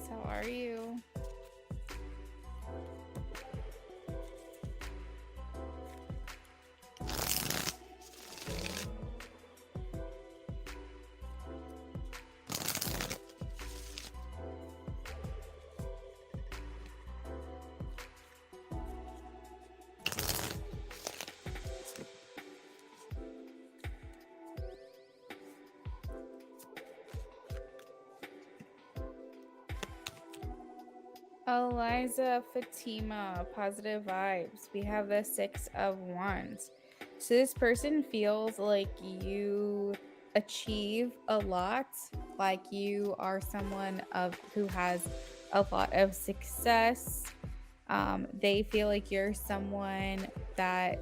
Aquarius. How are you? Eliza Fatima, positive vibes. We have the 6 of Wands. So this person feels like you achieve a lot, like you are someone who has a lot of success. They feel like you're someone that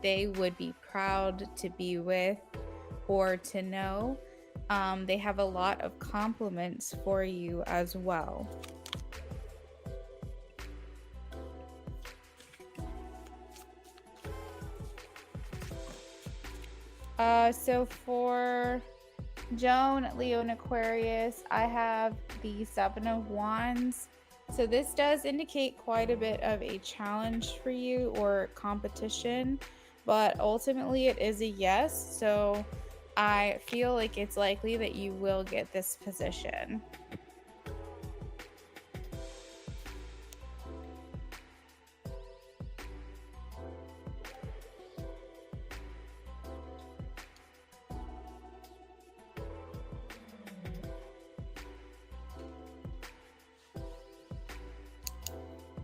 they would be proud to be with or to know. They have a lot of compliments for you as well. So for Joan, Leo, and Aquarius, I have the 7 of Wands. So this does indicate quite a bit of a challenge for you or competition, but ultimately it is a yes. So I feel like it's likely that you will get this position.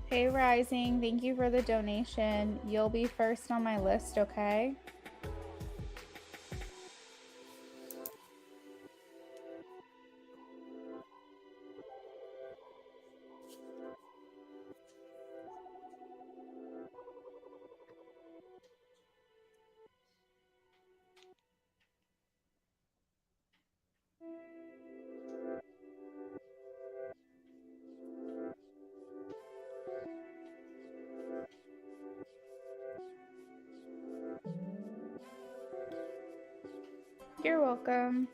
Hey Rising, thank you for the donation. You'll be first on my list, okay? You're welcome.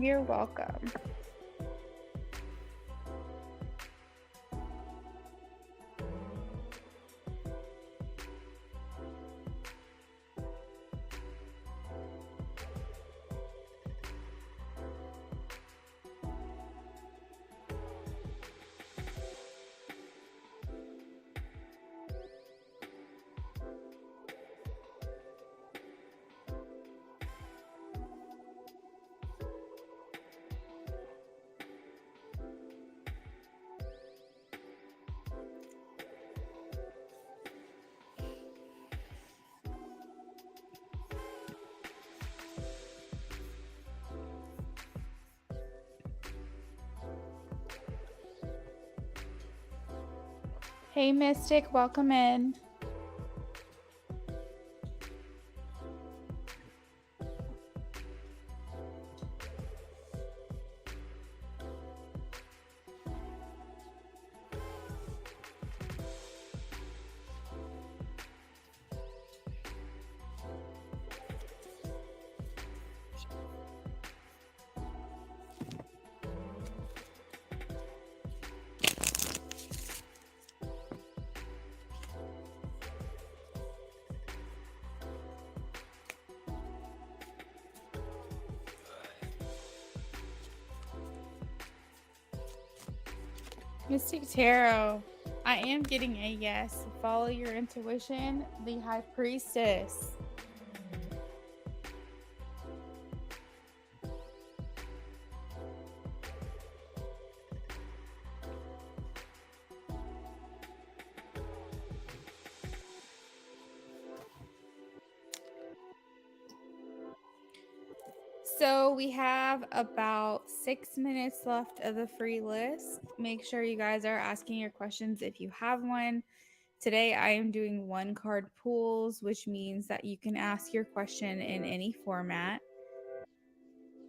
You're welcome. Hey Mystic, welcome in. Mystic Tarot, I am getting a yes. Follow your intuition. The High Priestess. So we have about 6 minutes left of the free list. Make sure you guys are asking your questions if you have one. Today I am doing 1-card pools, which means that you can ask your question in any format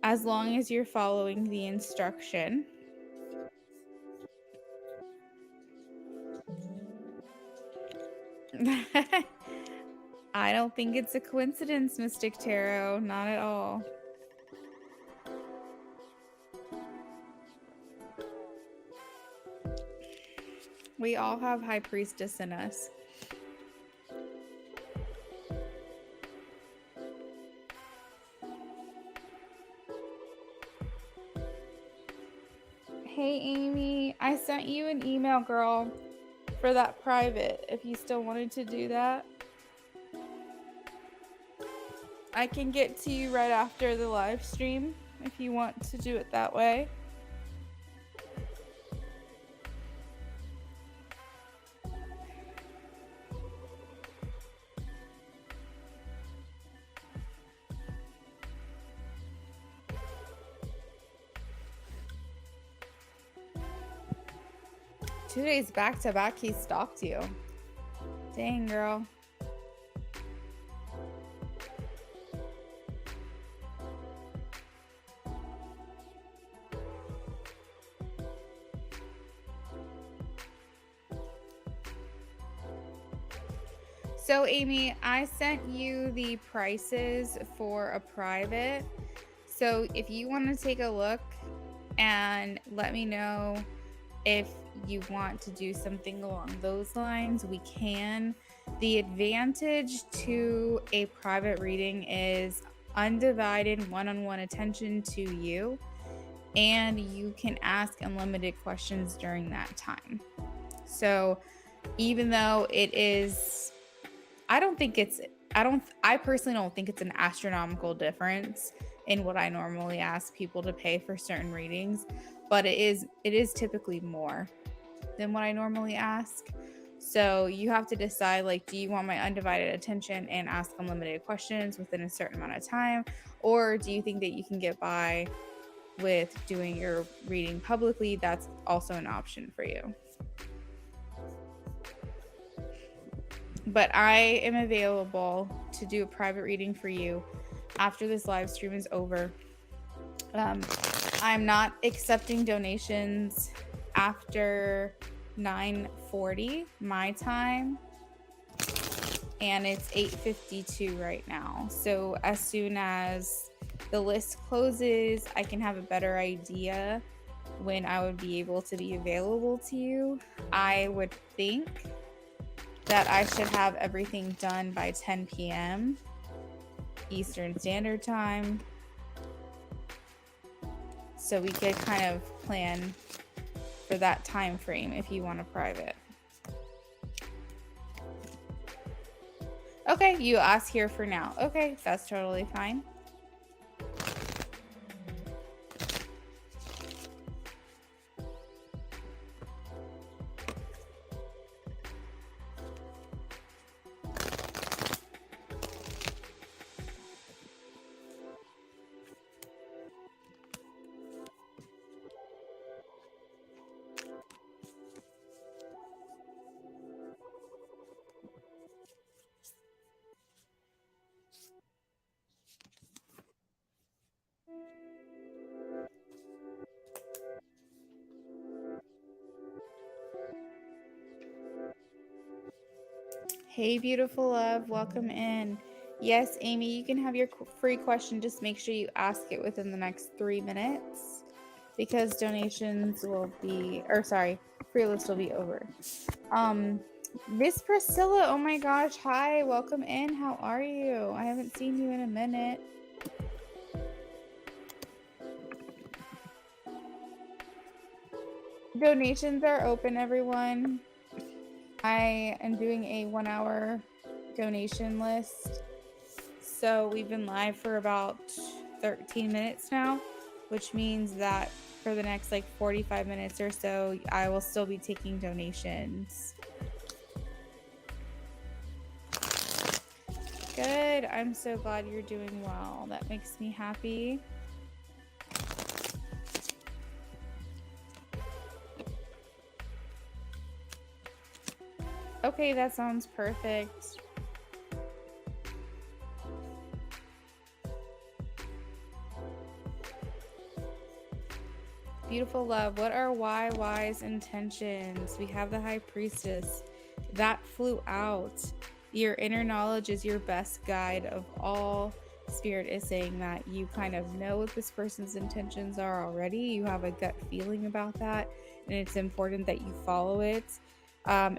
as long as you're following the instruction. I don't think it's a coincidence, Mystic Tarot. Not at all. We all have High Priestess in us. Hey, Amy. I sent you an email, girl, for that private, if you still wanted to do that. I can get to you right after the live stream if you want to do it that way. Two days back to back, he stalked you. Dang, girl. So, Amy, I sent you the prices for a private. So, if you want to take a look and let me know if you want to do something along those lines, we can. The advantage to a private reading is undivided one-on-one attention to you, and you can ask unlimited questions during that time. So even though it is, I personally don't think it's an astronomical difference in what I normally ask people to pay for certain readings, but it is typically more than what I normally ask. So you have to decide, like, do you want my undivided attention and ask unlimited questions within a certain amount of time, or do you think that you can get by with doing your reading publicly? That's also an option for you. But I am available to do a private reading for you after this live stream is over. I'm not accepting donations after 9:40 my time, and it's 8:52 right now. So as soon as the list closes, I can have a better idea when I would be able to be available to you. I would think that I should have everything done by 10 p.m. Eastern Standard Time, so we could kind of plan for that time frame if you want a private. Okay, you ask here for now. Okay, that's totally fine. Hey, beautiful love, welcome in. Yes, Amy, you can have your free question. Just make sure you ask it within the next 3 minutes, because donations will be, or sorry, free list will be over. Miss Priscilla, oh my gosh, hi, welcome in. How are you? I haven't seen you in a minute. Donations are open, everyone. I am doing a 1-hour donation list. So we've been live for about 13 minutes now, which means that for the next like 45 minutes or so, I will still be taking donations. Good. I'm so glad you're doing well. That makes me happy. Okay, that sounds perfect. Beautiful love. What are YY's intentions? We have the High Priestess. That flew out. Your inner knowledge is your best guide of all. Spirit is saying that you kind of know what this person's intentions are already. You have a gut feeling about that, and it's important that you follow it.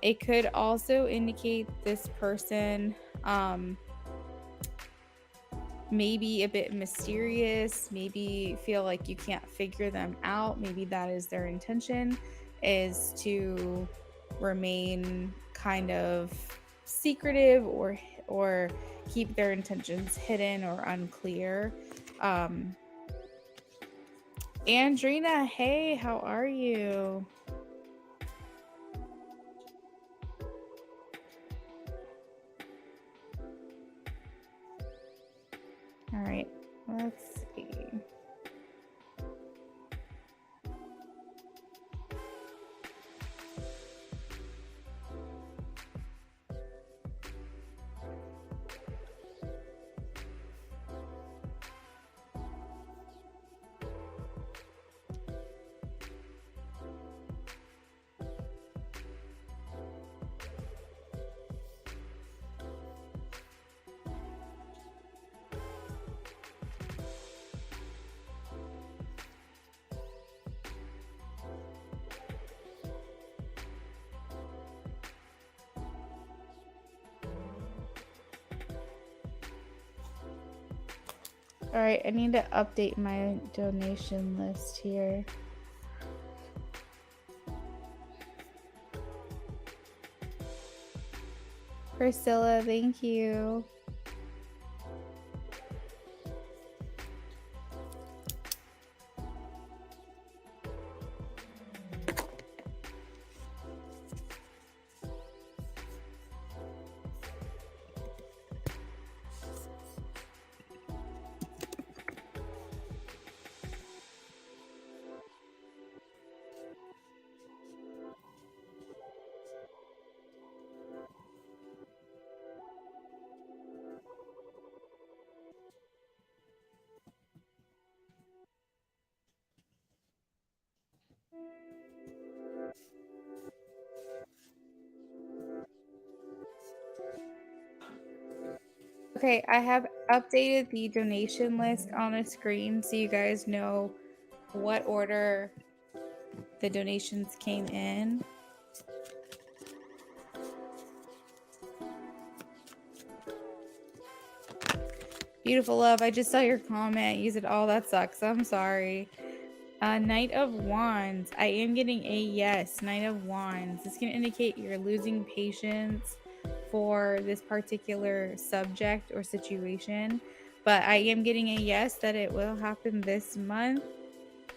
It could also indicate this person maybe a bit mysterious, maybe feel like you can't figure them out. Maybe that is their intention, is to remain kind of secretive or keep their intentions hidden or unclear. Andrina, hey, how are you? All right, let's see. All right, I need to update my donation list here. Priscilla, thank you. Okay, I have updated the donation list on the screen so you guys know what order the donations came in. Beautiful love, I just saw your comment. Use it all. That sucks. I'm sorry. Knight of Wands. I am getting a yes. Knight of Wands. This can indicate you're losing patience for this particular subject or situation. But I am getting a yes that it will happen this month.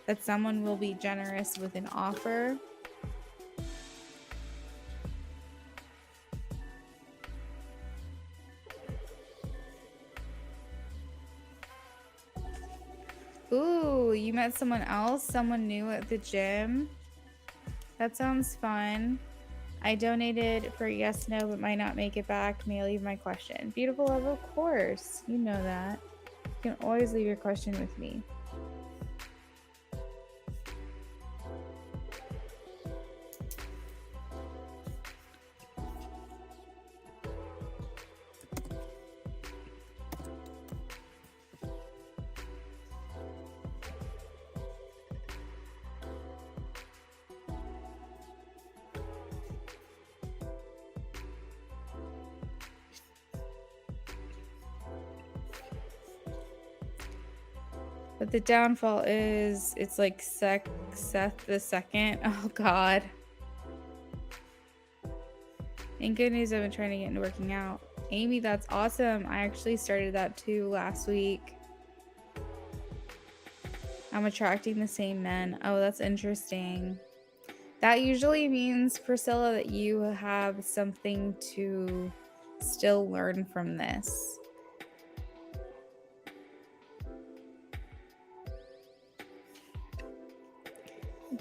That someone will be generous with an offer. Ooh, you met someone else? Someone new at the gym? That sounds fun. I donated for yes, no, but might not make it back. May I leave my question? Beautiful love, of course. You know that. You can always leave your question with me. But the downfall is it's like Seth the second. Oh God. Thank goodness I've been trying to get into working out. Amy, that's awesome. I actually started that too last week. I'm attracting the same men. Oh, that's interesting. That usually means, Priscilla, that you have something to still learn from this.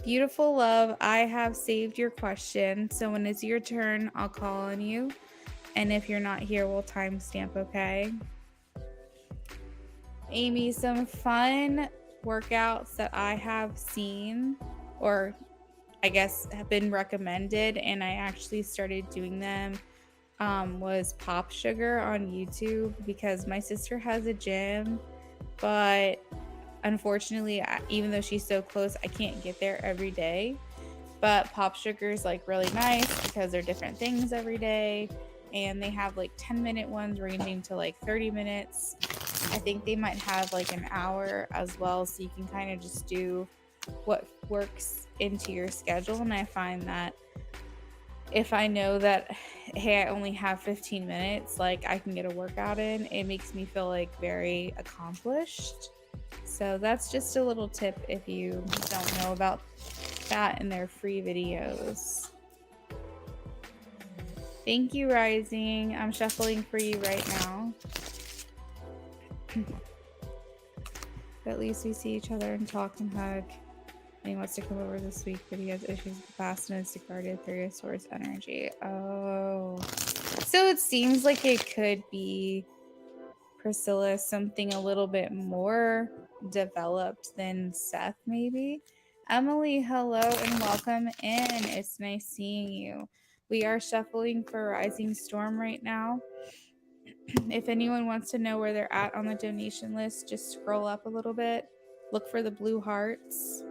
Beautiful love, I have saved your question. So when it's your turn, I'll call on you. And if you're not here, we'll timestamp, okay? Amy, some fun workouts that I have seen, or I guess have been recommended, and I actually started doing them, was Pop Sugar on YouTube, because my sister has a gym, but unfortunately, even though she's so close, I can't get there every day. But Pop Sugar is like really nice because they're different things every day, and they have like 10-minute ones ranging to like 30 minutes. I think they might have like an hour as well, so you can kind of just do what works into your schedule. And I find that if I know that, hey, I only have 15 minutes, like I can get a workout in, it makes me feel like very accomplished. So that's just a little tip if you don't know about that in their free videos. Thank you, Rising. I'm shuffling for you right now. But at least we see each other and talk and hug. And he wants to come over this week, but he has issues with the past and is discarded 3 of Swords energy. Oh. So it seems like it could be, Priscilla, something a little bit more developed than Seth, maybe. Emily, hello and welcome in. It's nice seeing you. We are shuffling for Rising Storm right now. If anyone wants to know where they're at on the donation list, just scroll up a little bit. Look for the blue hearts.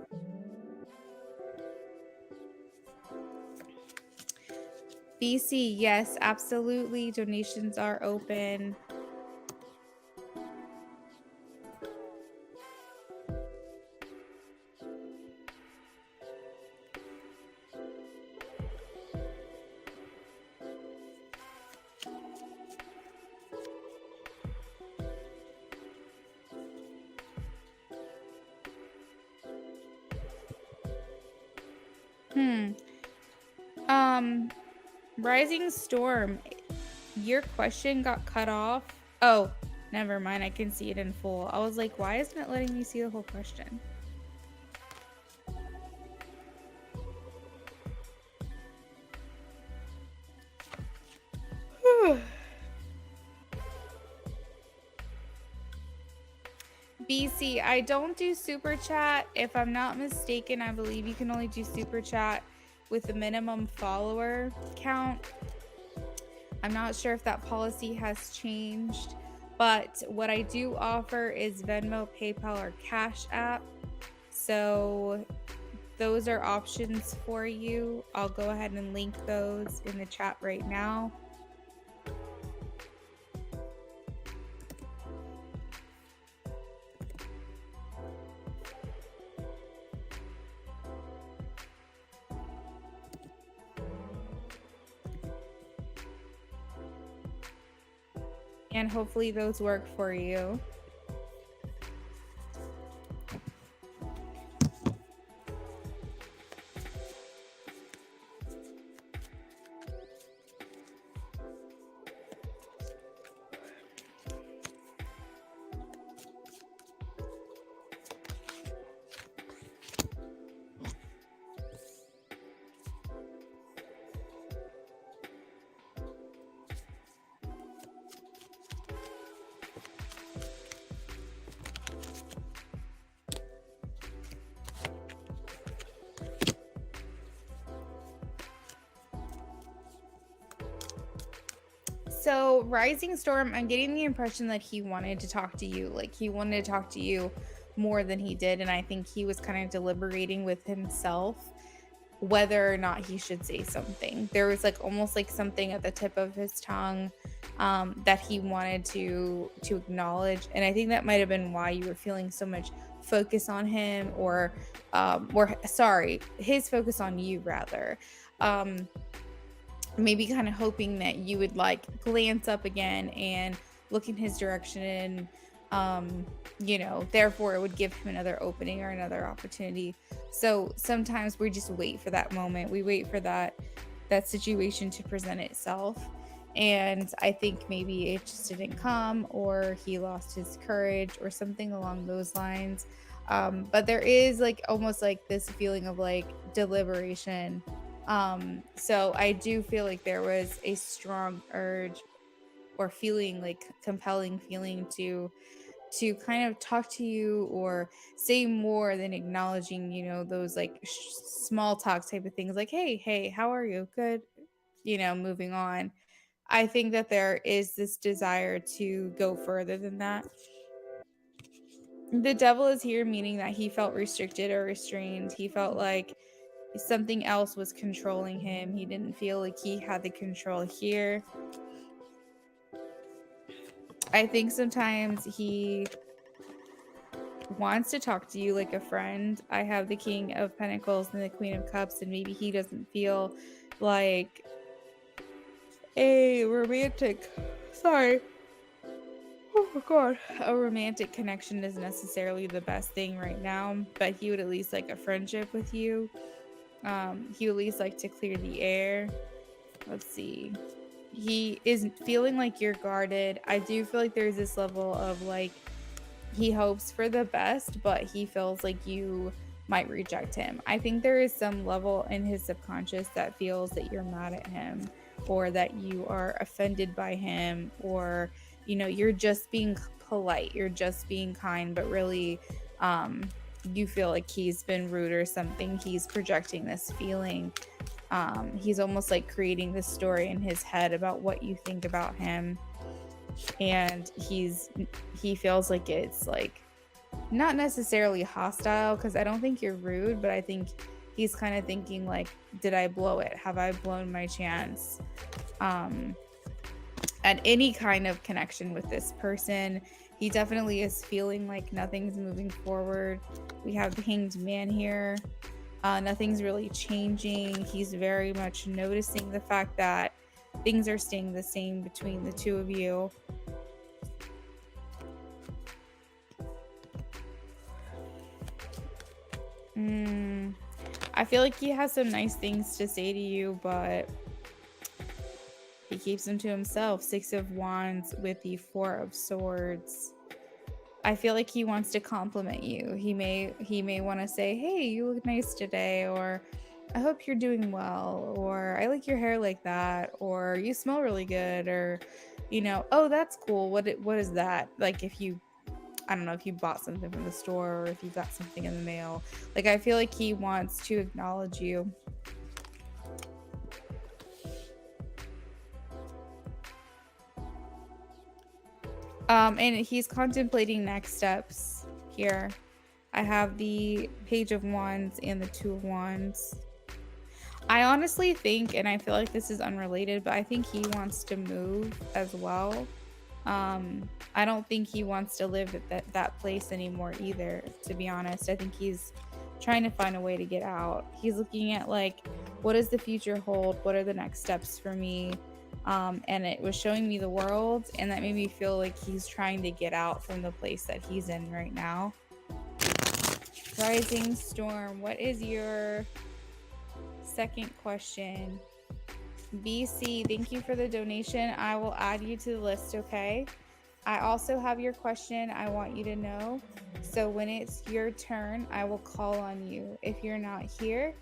BC, yes, absolutely. Donations are open. Rising Storm, your question got cut off. Oh, never mind. I can see it in full. I was like, why isn't it letting me see the whole question? BC, I don't do super chat. If I'm not mistaken, I believe you can only do super chat with the minimum follower count. I'm not sure if that policy has changed, but what I do offer is Venmo, PayPal, or Cash App. So those are options for you. I'll go ahead and link those in the chat right now. And hopefully those work for you. So Rising Storm, I'm getting the impression that he wanted to talk to you. Like he wanted to talk to you more than he did. And I think he was kind of deliberating with himself whether or not he should say something. There was like almost like something at the tip of his tongue that he wanted to acknowledge. And I think that might have been why you were feeling so much focus on him, or sorry, his focus on you rather. Um, maybe kind of hoping that you would like glance up again and look in his direction, and therefore it would give him another opening or another opportunity. So sometimes we just wait for that moment, we wait for that situation to present itself. And I think maybe it just didn't come, or he lost his courage or something along those lines. But there is like almost like this feeling of like deliberation. So I do feel like there was a strong urge or feeling, like compelling feeling to kind of talk to you or say more than acknowledging, those like small talk type of things like, hey, how are you? Good. Moving on. I think that there is this desire to go further than that. The devil is here, meaning that he felt restricted or restrained. He felt like something else was controlling him. He didn't feel like he had the control here. I think sometimes he wants to talk to you like a friend. I have the King of Pentacles and the Queen of Cups, and maybe he doesn't feel like a romantic, sorry, oh my god, a romantic connection is necessarily the best thing right now, but he would at least like a friendship with you. He would at least like to clear the air. Let's see. He isn't feeling like you're guarded. I do feel like there's this level of like he hopes for the best, but he feels like you might reject him. I think there is some level in his subconscious that feels that you're mad at him, or that you are offended by him, or you're just being polite, you're just being kind, but really you feel like he's been rude or something. He's projecting this feeling. He's almost like creating this story in his head about what you think about him, and he feels like it's like not necessarily hostile, because I don't think you're rude, but I think he's kind of thinking like, did I blow it? Have I blown my chance at any kind of connection with this person? He definitely is feeling like nothing's moving forward. We have the Hanged Man here. Nothing's really changing. He's very much noticing the fact that things are staying the same between the two of you. I feel like he has some nice things to say to you, but he keeps them to himself. 6 of Wands with the 4 of Swords. I feel like he wants to compliment you. He may want to say, hey, you look nice today, or I hope you're doing well, or I like your hair like that, or you smell really good, or oh, that's cool. What is that? Like I don't know if you bought something from the store, or if you got something in the mail. Like I feel like he wants to acknowledge you. And he's contemplating next steps here. I have the Page of Wands and the 2 of Wands. I honestly think, and I feel like this is unrelated, but I think he wants to move as well. I don't think he wants to live at that place anymore either, to be honest. I think he's trying to find a way to get out. He's looking at like, what does the future hold? What are the next steps for me? And it was showing me the world, and that made me feel like he's trying to get out from the place that he's in right now. Rising Storm, what is your second question? BC, thank you for the donation. I will add you to the list, okay? I also have your question I want you to know. So when it's your turn, I will call on you. If you're not here,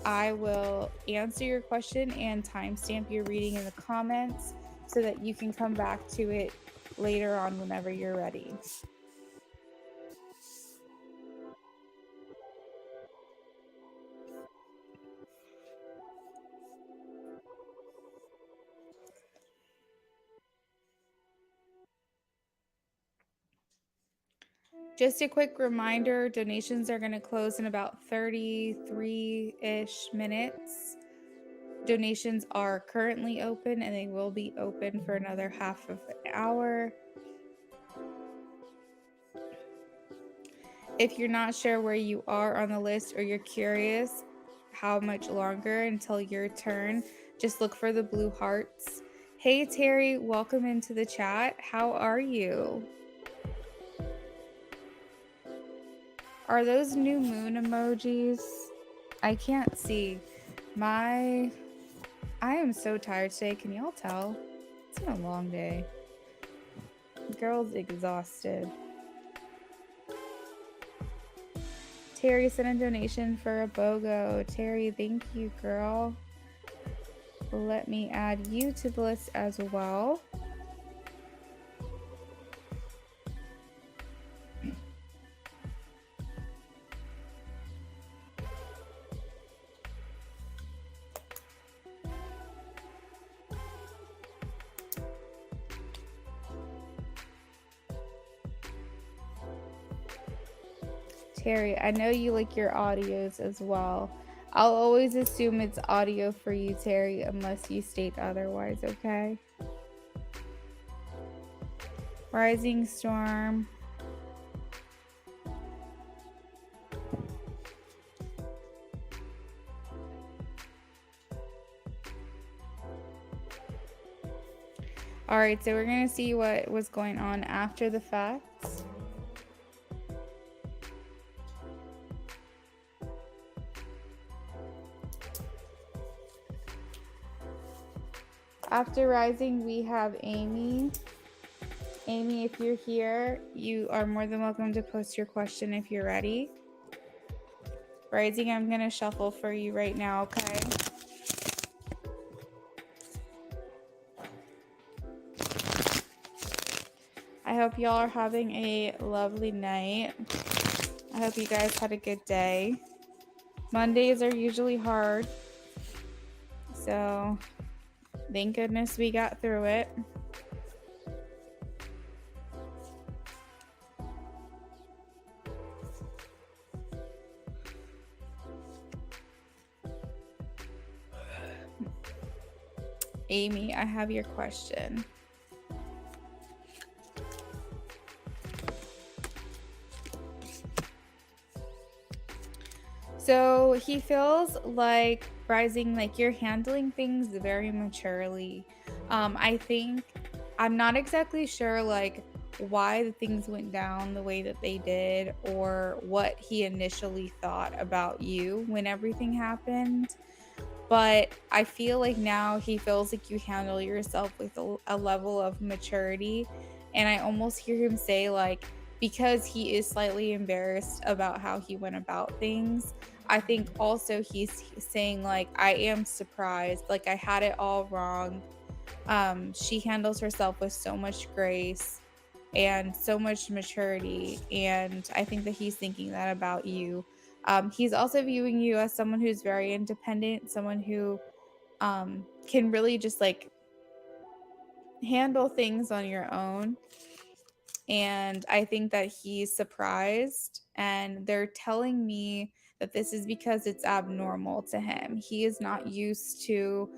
I will answer your question and timestamp your reading in the comments so that you can come back to it later on whenever you're ready. Just a quick reminder, donations are going to close in about 33-ish minutes. Donations are currently open and they will be open for another half of an hour. If you're not sure where you are on the list or you're curious how much longer until your turn, just look for the blue hearts. Hey Terry, welcome into the chat. How are you? Are those new moon emojis? I can't see. I am so tired today. Can y'all tell? It's been a long day. Girl's exhausted. Terry sent a donation for a BOGO. Terry, thank you, girl. Let me add you to the list as well. Terry, I know you like your audios as well. I'll always assume it's audio for you, Terry, unless you state otherwise, okay? Rising Storm. All right, so we're going to see what was going on after the facts. After Rising, we have Amy. Amy, if you're here, you are more than welcome to post your question if you're ready. Rising, I'm going to shuffle for you right now, okay? I hope y'all are having a lovely night. I hope you guys had a good day. Mondays are usually hard, so thank goodness we got through it. Amy, I have your question. So he feels like, Rising, like you're handling things very maturely. I think, I'm not exactly sure like why the things went down the way that they did or what he initially thought about you when everything happened. But I feel like now he feels like you handle yourself with a level of maturity. And I almost hear him say like, because he is slightly embarrassed about how he went about things, I think also he's saying like, I am surprised, like I had it all wrong. She handles herself with so much grace and so much maturity, and I think that he's thinking that about you. He's also viewing you as someone who's very independent, someone who can really just like handle things on your own. And I think that he's surprised, and they're telling me that this is because it's abnormal to him. He is not used to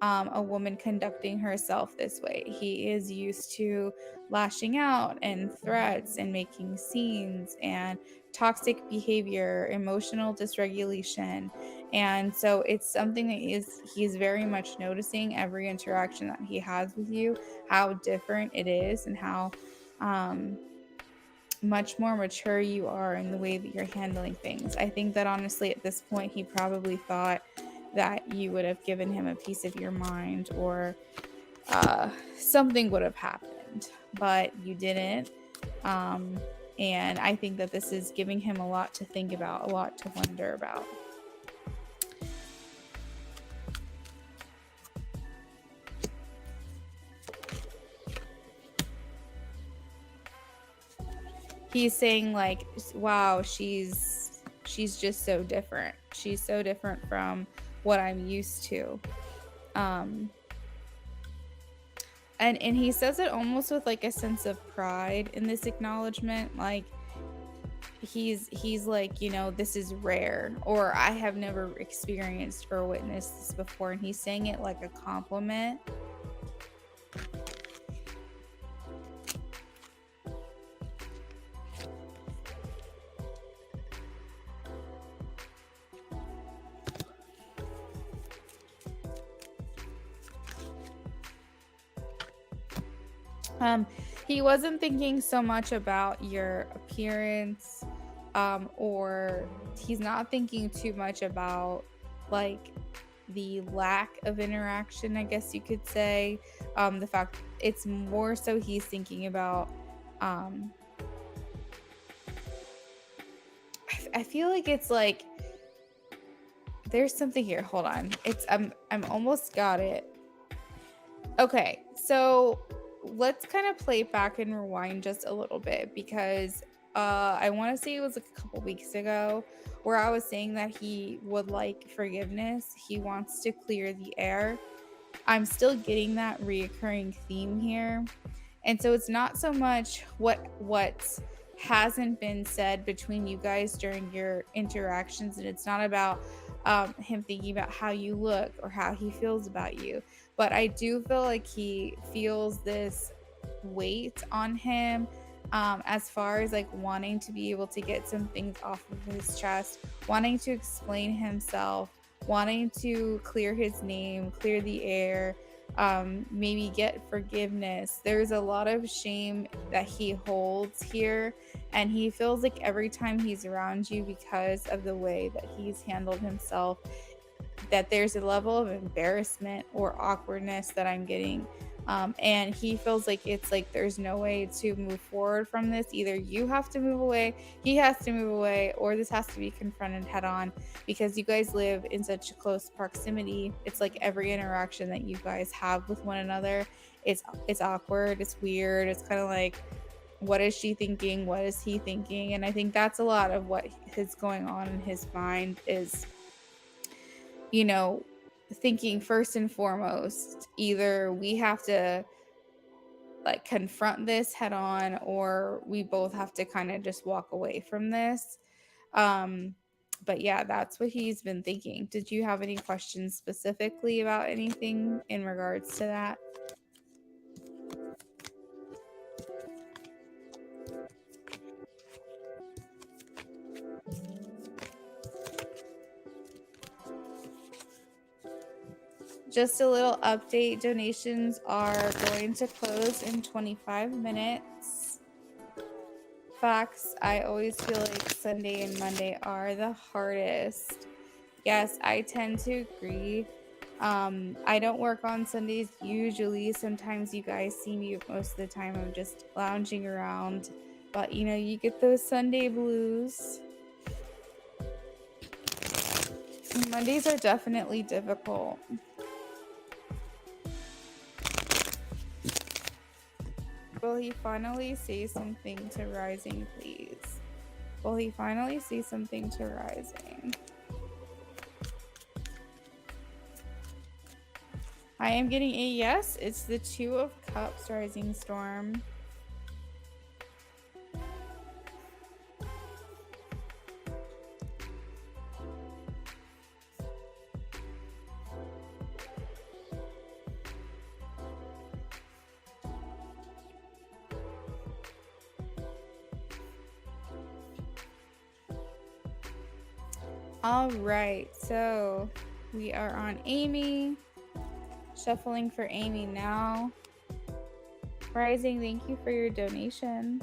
a woman conducting herself this way. He is used to lashing out and threats and making scenes and toxic behavior, emotional dysregulation. And so it's something that he's very much noticing every interaction that he has with you, how different it is and how much more mature you are in the way that you're handling things. I think that honestly at this point he probably thought that you would have given him a piece of your mind or something would have happened, but you didn't. And I think that this is giving him a lot to think about, a lot to wonder about. He's saying like, wow, she's just so different. She's so different from what I'm used to. And he says it almost with like a sense of pride in this acknowledgement. Like he's like, you know, this is rare, or I have never experienced or witnessed this before, and he's saying it like a compliment. He wasn't thinking so much about your appearance, or he's not thinking too much about like the lack of interaction, I guess you could say. The fact it's more so he's thinking about, I feel like it's like there's something here. Hold on. I'm almost got it. Okay, so let's kind of play back and rewind just a little bit, because I want to say it was like a couple weeks ago where I was saying that he would like forgiveness. He wants to clear the air. I'm still getting that reoccurring theme here. And so it's not so much what hasn't been said between you guys during your interactions, and it's not about him thinking about how you look or how he feels about you. But I do feel like he feels this weight on him, as far as like wanting to be able to get some things off of his chest, wanting to explain himself, wanting to clear his name, clear the air, maybe get forgiveness. There's a lot of shame that he holds here, and he feels like every time he's around you, because of the way that he's handled himself, that there's a level of embarrassment or awkwardness that I'm getting. And he feels like it's like there's no way to move forward from this. Either you have to move away, he has to move away, or this has to be confronted head on, because you guys live in such close proximity. It's like every interaction that you guys have with one another, it's awkward, it's weird, it's kind of like, what is she thinking, what is he thinking? And I think that's a lot of what is going on in his mind, is, you know, thinking first and foremost, either we have to like confront this head on, or we both have to kind of just walk away from this. But yeah, that's what he's been thinking. Did you have any questions specifically about anything in regards to that? Just a little update, donations are going to close in 25 minutes. Facts, I always feel like Sunday and Monday are the hardest. Yes, I tend to agree. I don't work on Sundays usually. Sometimes you guys see me, most of the time I'm just lounging around. But you know, you get those Sunday blues. Mondays are definitely difficult. Will he finally say something to Rising, please? Will he finally say something to Rising? I am getting a yes. It's the Two of Cups, Rising Storm. All right, so we are on Amy. Shuffling for Amy now. Rising, thank you for your donation.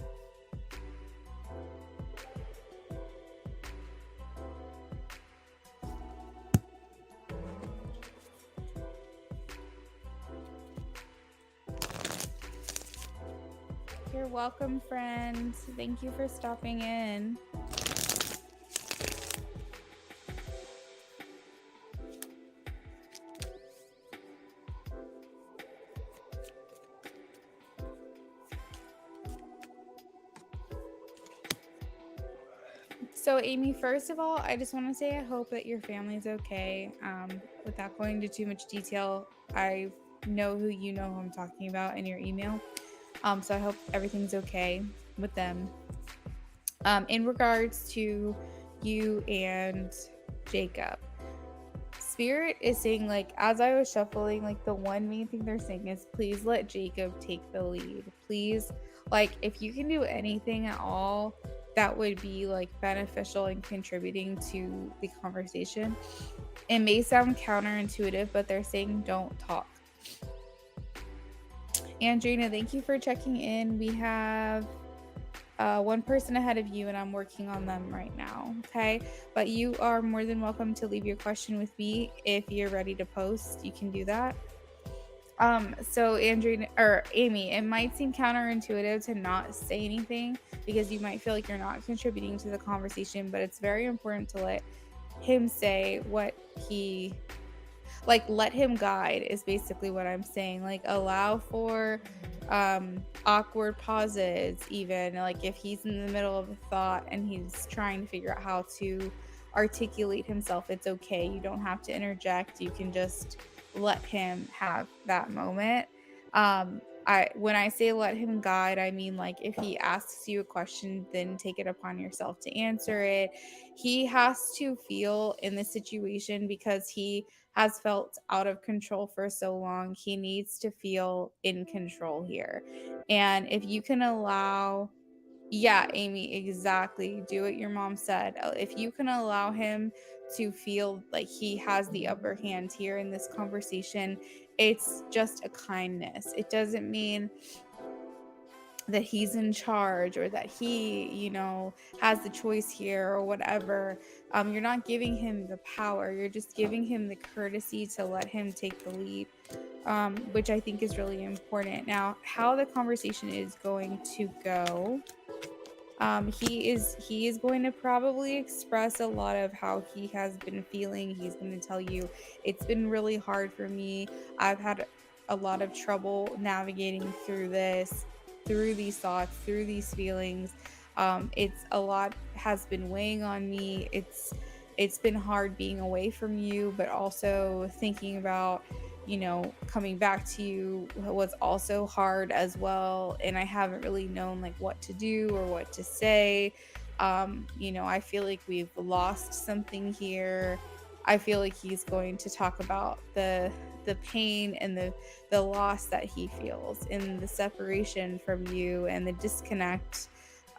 You're welcome, friend. Thank you for stopping in. So Amy, first of all, I just want to say I hope that your family's okay. Without going into too much detail, I know who I'm talking about in your email. So I hope everything's okay with them. In regards to you and Jacob, Spirit is saying, like, as I was shuffling, like, the one main thing they're saying is, please let Jacob take the lead. Please, like, if you can do anything at all that would be, like, beneficial and contributing to the conversation. It may sound counterintuitive, but they're saying don't talk. Andrina, thank you for checking in. We have one person ahead of you, and I'm working on them right now. Okay, but you are more than welcome to leave your question with me. If you're ready to post, you can do that. So Andrea or Amy, it might seem counterintuitive to not say anything because you might feel like you're not contributing to the conversation, but it's very important to let him say what he, like, let him guide is basically what I'm saying. Like, allow for awkward pauses, even like if he's in the middle of a thought and he's trying to figure out how to articulate himself, it's okay. You don't have to interject. You can just let him have that moment. When I say let him guide, I mean, like, if he asks you a question, then take it upon yourself to answer it. He has to feel in this situation, because he has felt out of control for so long. He needs to feel in control here. And if you can allow, yeah, Amy, exactly. Do what your mom said. If you can allow him to feel like he has the upper hand here in this conversation, it's just a kindness. It doesn't mean that he's in charge or that he, has the choice here or whatever. You're not giving him the power. You're just giving him the courtesy to let him take the lead, which I think is really important. Now, how the conversation is going to go, he is going to probably express a lot of how he has been feeling. He's going to tell you, it's been really hard for me. I've had a lot of trouble navigating through this, through these thoughts, through these feelings. It's a lot has been weighing on me. It's been hard being away from you, but also thinking about, coming back to you was also hard as well. And I haven't really known, like, what to do or what to say. I feel like we've lost something here. I feel like he's going to talk about the pain and the loss that he feels in the separation from you and the disconnect.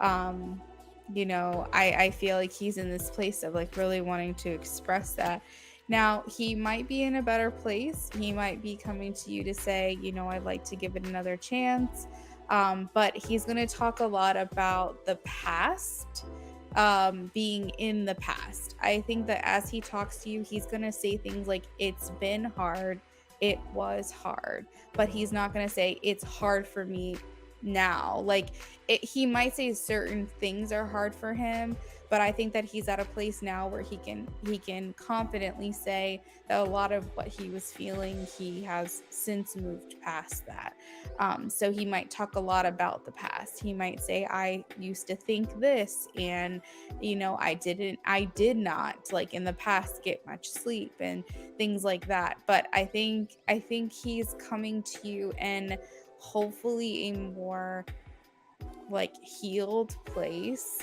I feel like he's in this place of, like, really wanting to express that. Now, he might be in a better place. He might be coming to you to say, I'd like to give it another chance. But he's going to talk a lot about the past, being in the past. I think that as he talks to you, he's going to say things like, it's been hard. It was hard. But he's not going to say, it's hard for me now. Like, he might say certain things are hard for him, but I think that he's at a place now where he can confidently say that a lot of what he was feeling, he has since moved past that. So he might talk a lot about the past. He might say, I used to think this, and I did not, like, in the past, get much sleep and things like that. But I think he's coming to you in hopefully a more, like, healed place.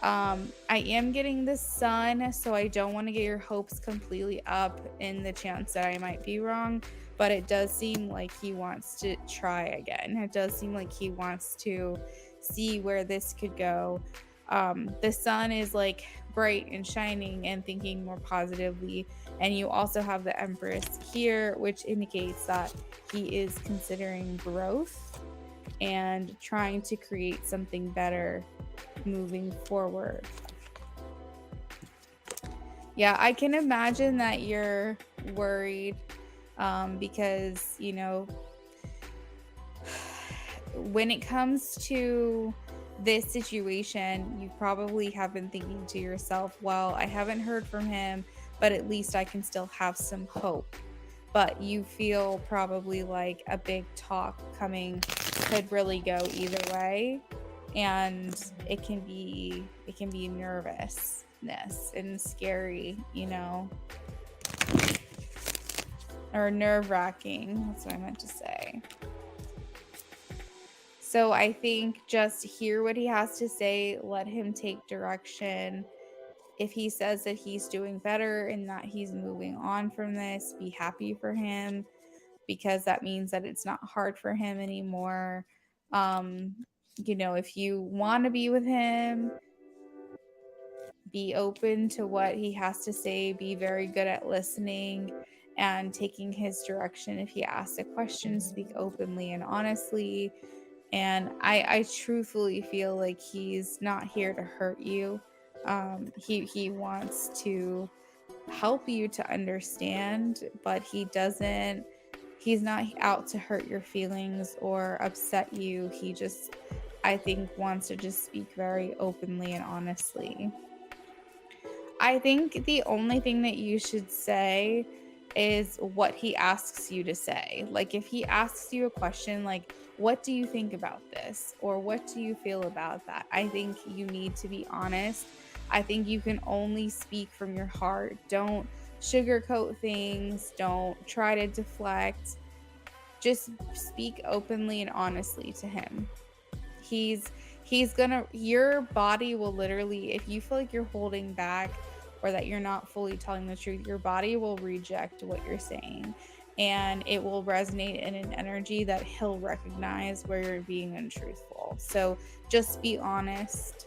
I am getting the sun, so I don't want to get your hopes completely up in the chance that I might be wrong, but it does seem like he wants to try again. It does seem like he wants to see where this could go. The sun is, like, bright and shining and thinking more positively, and you also have the Empress here, which indicates that he is considering growth and trying to create something better moving forward. Yeah, I can imagine that you're worried, because when it comes to this situation, you probably have been thinking to yourself, well, I haven't heard from him, but at least I can still have some hope. But you feel probably like a big talk coming could really go either way, and it can be nervousness and scary, or nerve-wracking. That's what I meant to say. So I think just hear what he has to say, let him take direction. If he says that he's doing better and that he's moving on from this, be happy for him, because that means that it's not hard for him anymore. Um, if you want to be with him, be open to what he has to say, be very good at listening and taking his direction. If he asks a question, speak openly and honestly. And I truthfully feel like he's not here to hurt you. He wants to help you to understand, but he's not out to hurt your feelings or upset you. He just, I think, wants to just speak very openly and honestly. I think the only thing that you should say is what he asks you to say. Like, if he asks you a question like, what do you think about this? Or what do you feel about that? I think you need to be honest. I think you can only speak from your heart. Don't sugarcoat things. Don't try to deflect. Just speak openly and honestly to him. Your body will literally, if you feel like you're holding back or that you're not fully telling the truth, your body will reject what you're saying, and it will resonate in an energy that he'll recognize where you're being untruthful. So just be honest.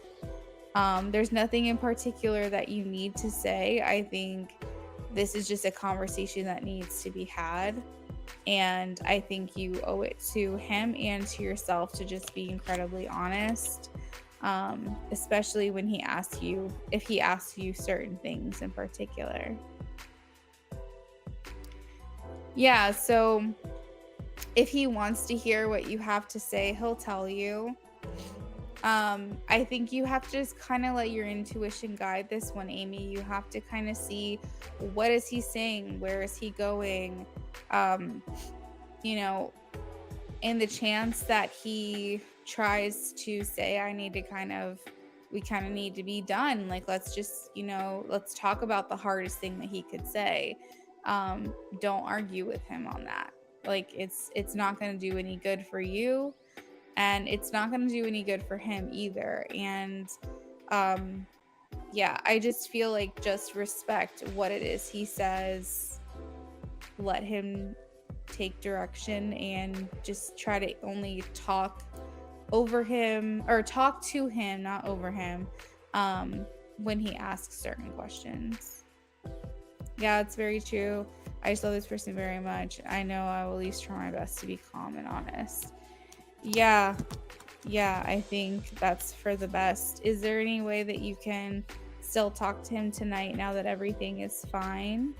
There's nothing in particular that you need to say. I think this is just a conversation that needs to be had. And I think you owe it to him and to yourself to just be incredibly honest, especially when if he asks you certain things in particular. Yeah, so if he wants to hear what you have to say, he'll tell you. I think you have to just kind of let your intuition guide this one, Amy. You have to kind of see, what is he saying? Where is he going? In the chance that he tries to say, we kind of need to be done. Like, let's just, let's talk about the hardest thing that he could say. Don't argue with him on that. Like, it's not going to do any good for you, and it's not going to do any good for him either. And I just feel like, just respect what it is he says. Let him take direction and just try to only talk over him, or talk to him, not over him, when he asks certain questions. Yeah, it's very true. I just love this person very much. I know I will at least try my best to be calm and honest. Yeah, I think that's for the best. Is there any way that you can still talk to him tonight now that everything is fine?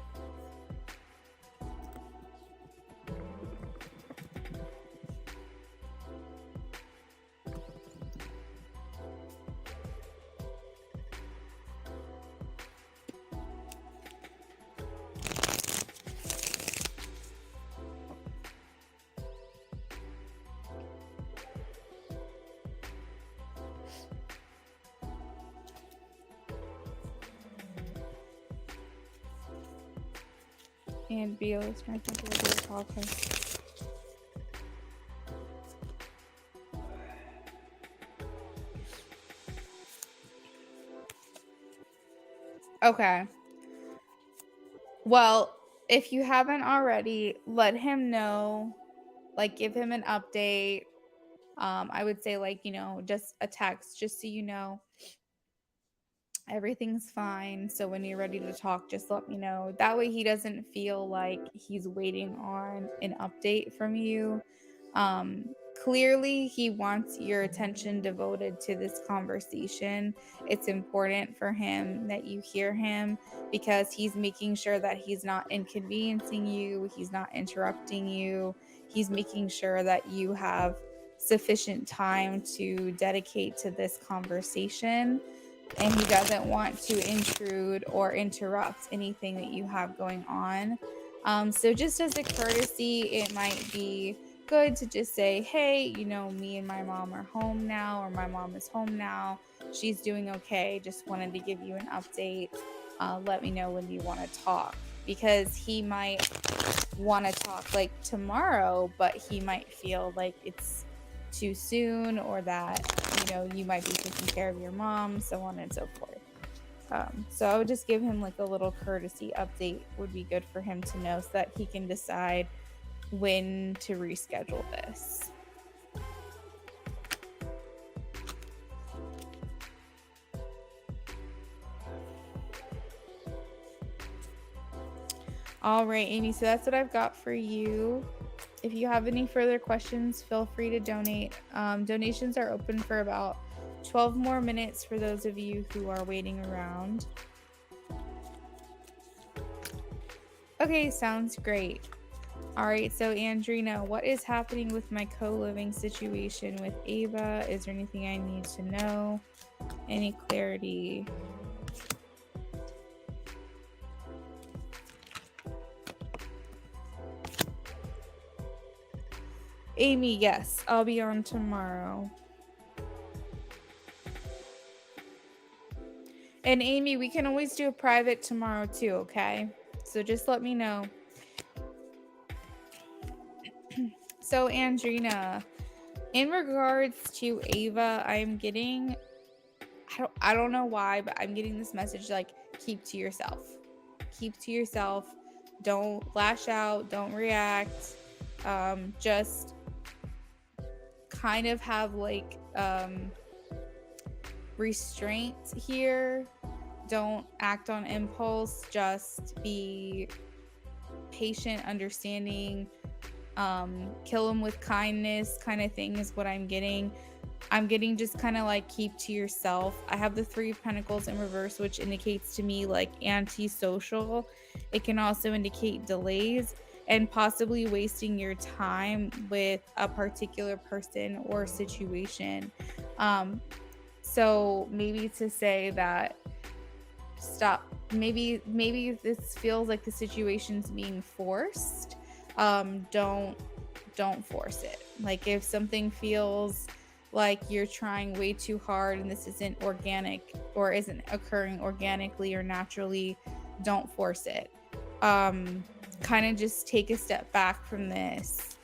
And BO is trying to think of a podcast. Okay. Well, if you haven't already, let him know, like, give him an update. I would say, like, just a text, just so you know everything's fine. So when you're ready to talk, just let me know. That way he doesn't feel like he's waiting on an update from you. Clearly he wants your attention devoted to this conversation. It's important for him that you hear him, because he's making sure that he's not inconveniencing you, he's not interrupting you. He's making sure that you have sufficient time to dedicate to this conversation, and he doesn't want to intrude or interrupt anything that you have going on. So just as a courtesy, it might be good to just say, hey, me and my mom are home now, or my mom is home now. She's doing okay. Just wanted to give you an update. Let me know when you want to talk, because he might want to talk like tomorrow, but he might feel like it's too soon, or that, you know, you might be taking care of your mom, so on and so forth. So I would just give him like a little courtesy update would be good for him to know, so that he can decide when to reschedule this. All right, Amy, so that's what I've got for you. If you have any further questions, feel free to donate. Donations are open for about 12 more minutes for those of you who are waiting around. Okay, sounds great. All right, so Andrina, what is happening with my co-living situation with Ava? Is there anything I need to know? Any clarity? Amy, yes, I'll be on tomorrow. And Amy, we can always do a private tomorrow too, okay? So just let me know. So Andrina, in regards to Ava, I'm getting, I don't know why, but I'm getting this message like, keep to yourself. Keep to yourself. Don't lash out. Don't react. Just kind of have like restraint here. Don't act on impulse. Just be patient, understanding. Kill them with kindness kind of thing is what I'm getting. I'm getting just kind of like keep to yourself. I have the 3 of Pentacles in reverse, which indicates to me like antisocial. It can also indicate delays and possibly wasting your time with a particular person or situation. So maybe to say that stop, maybe this feels like the situation's being forced. Don't force it. Like if something feels like you're trying way too hard and this isn't organic or isn't occurring organically or naturally, don't force it. Kind of just take a step back from this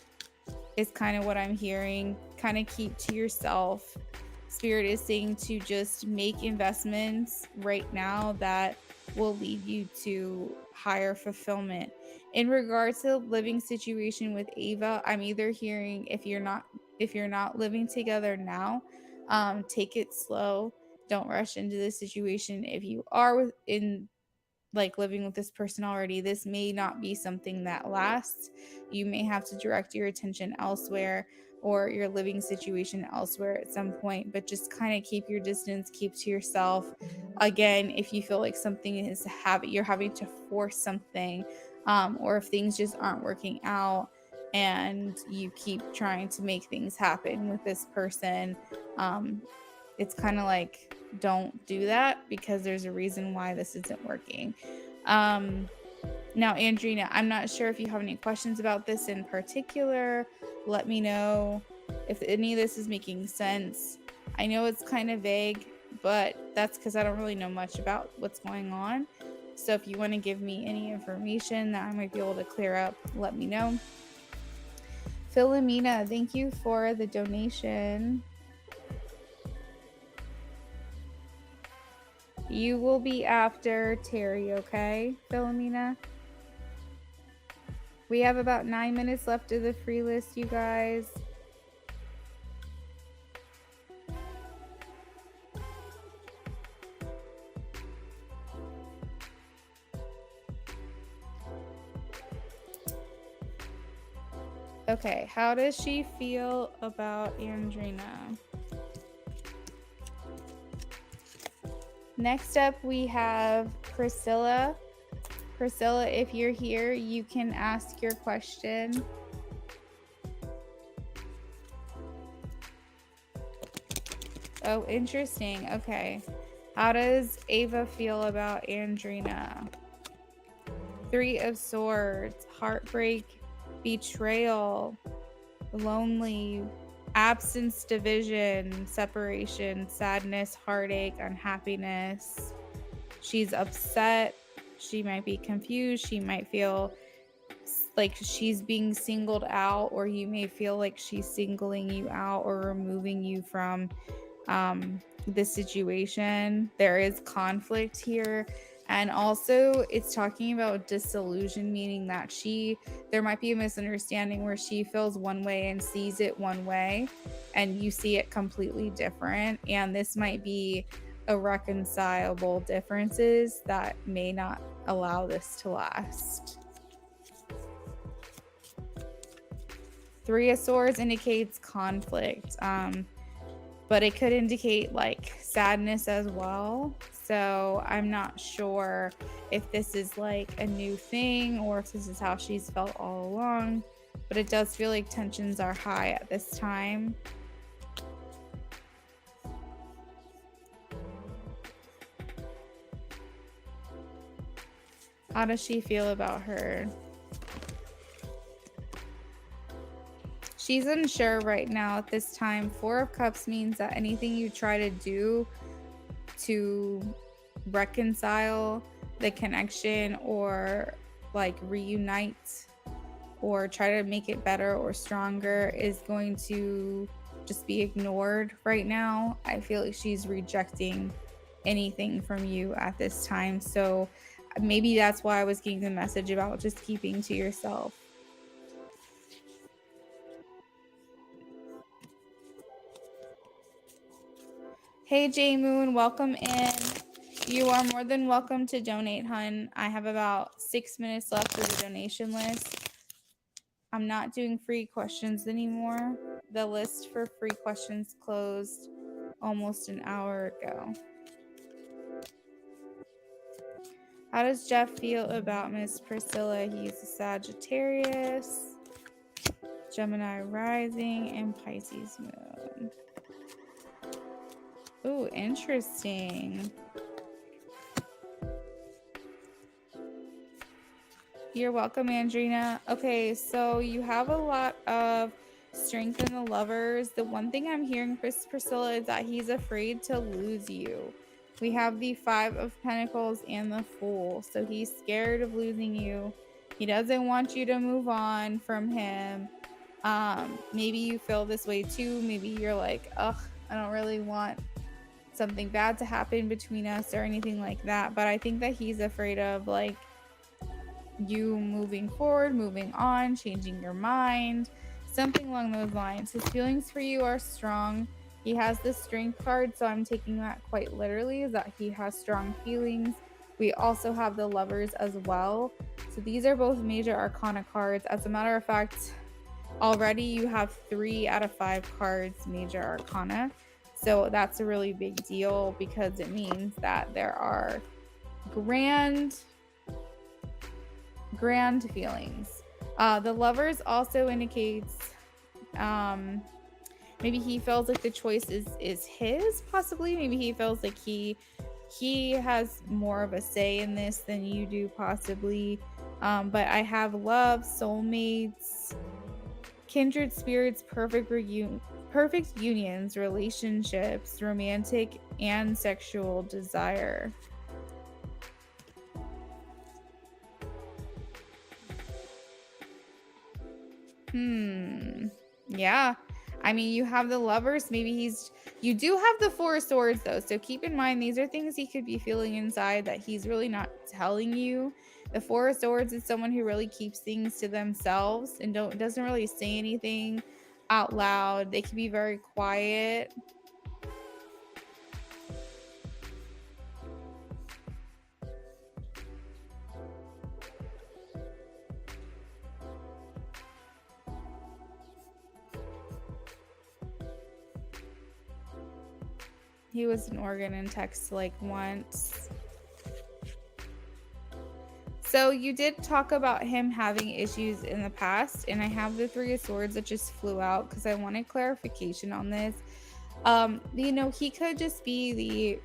is kind of what I'm hearing. Kind of keep to yourself. Spirit is saying to just make investments right now that will lead you to higher fulfillment. In regards to the living situation with Ava, I'm either hearing if you're not living together now, take it slow. Don't rush into this situation. If you are in like living with this person already, this may not be something that lasts. You may have to direct your attention elsewhere or your living situation elsewhere at some point, but just kind of keep your distance, keep to yourself. Again, if you feel like something is you're having to force something, or if things just aren't working out and you keep trying to make things happen with this person, it's kind of like, don't do that because there's a reason why this isn't working. Now, Andrina, I'm not sure if you have any questions about this in particular. Let me know if any of this is making sense. I know it's kind of vague, but that's because I don't really know much about what's going on. So if you want to give me any information that I might be able to clear up, let me know. Philomena, thank you for the donation. You will be after Terry, okay, Philomena? We have about 9 minutes left of the free list, you guys. Okay, how does she feel about Andrina? Next up, we have Priscilla. Priscilla, if you're here, you can ask your question. Oh, interesting. Okay. How does Ava feel about Andrina? 3 of Swords, heartbreak, betrayal, lonely, absence, division, separation, sadness, heartache, unhappiness. She's upset. She might be confused. She might feel like she's being singled out, or you may feel like she's singling you out or removing you from the situation. There is conflict here. And also it's talking about disillusion, meaning that there might be a misunderstanding where she feels one way and sees it one way and you see it completely different. And this might be irreconcilable differences that may not allow this to last. Three of Swords indicates conflict, but it could indicate like sadness as well. So I'm not sure if this is like a new thing or if this is how she's felt all along, but it does feel like tensions are high at this time. How does she feel about her? She's unsure right now at this time. Four of Cups means that anything you try to do to reconcile the connection or like reunite or try to make it better or stronger is going to just be ignored right now. I feel like she's rejecting anything from you at this time. So maybe that's why I was getting the message about just keeping to yourself. Hey J Moon, welcome in. You are more than welcome to donate, hun. I have about 6 minutes left for the donation list. I'm not doing free questions anymore. The list for free questions closed almost an hour ago. How does Jeff feel about Miss Priscilla? He's a Sagittarius, Gemini rising, and Pisces moon. Ooh, interesting. You're welcome, Andrina. Okay, so you have a lot of strength in the Lovers. The one thing I'm hearing for Priscilla is that he's afraid to lose you. We have the Five of Pentacles and the Fool. So he's scared of losing you. He doesn't want you to move on from him. Maybe you feel this way too. Maybe you're like, ugh, I don't really want something bad to happen between us or anything like that. But I think that he's afraid of like you moving forward, moving on, changing your mind, something along those lines. His feelings for you are strong. He has the Strength card, so I'm taking that quite literally, is that he has strong feelings. We also have the Lovers as well. So these are both major arcana cards. As a matter of fact, already you have 3 out of 5 cards major arcana. So that's a really big deal because it means that there are grand feelings. The Lovers also indicates maybe he feels like the choice is his, possibly. Maybe he feels like he has more of a say in this than you do, possibly. But I have love, soulmates, kindred spirits, perfect unions, relationships, romantic and sexual desire. Yeah. I mean, you have the Lovers. Maybe you do have the Four of Swords though. So keep in mind, these are things he could be feeling inside that he's really not telling you. The Four of Swords is someone who really keeps things to themselves and doesn't really say anything out loud. They can be very quiet. He was in Oregon and texted like once. So you did talk about him having issues in the past, and I have the Three of Swords that just flew out because I wanted clarification on this. You know, he could just be the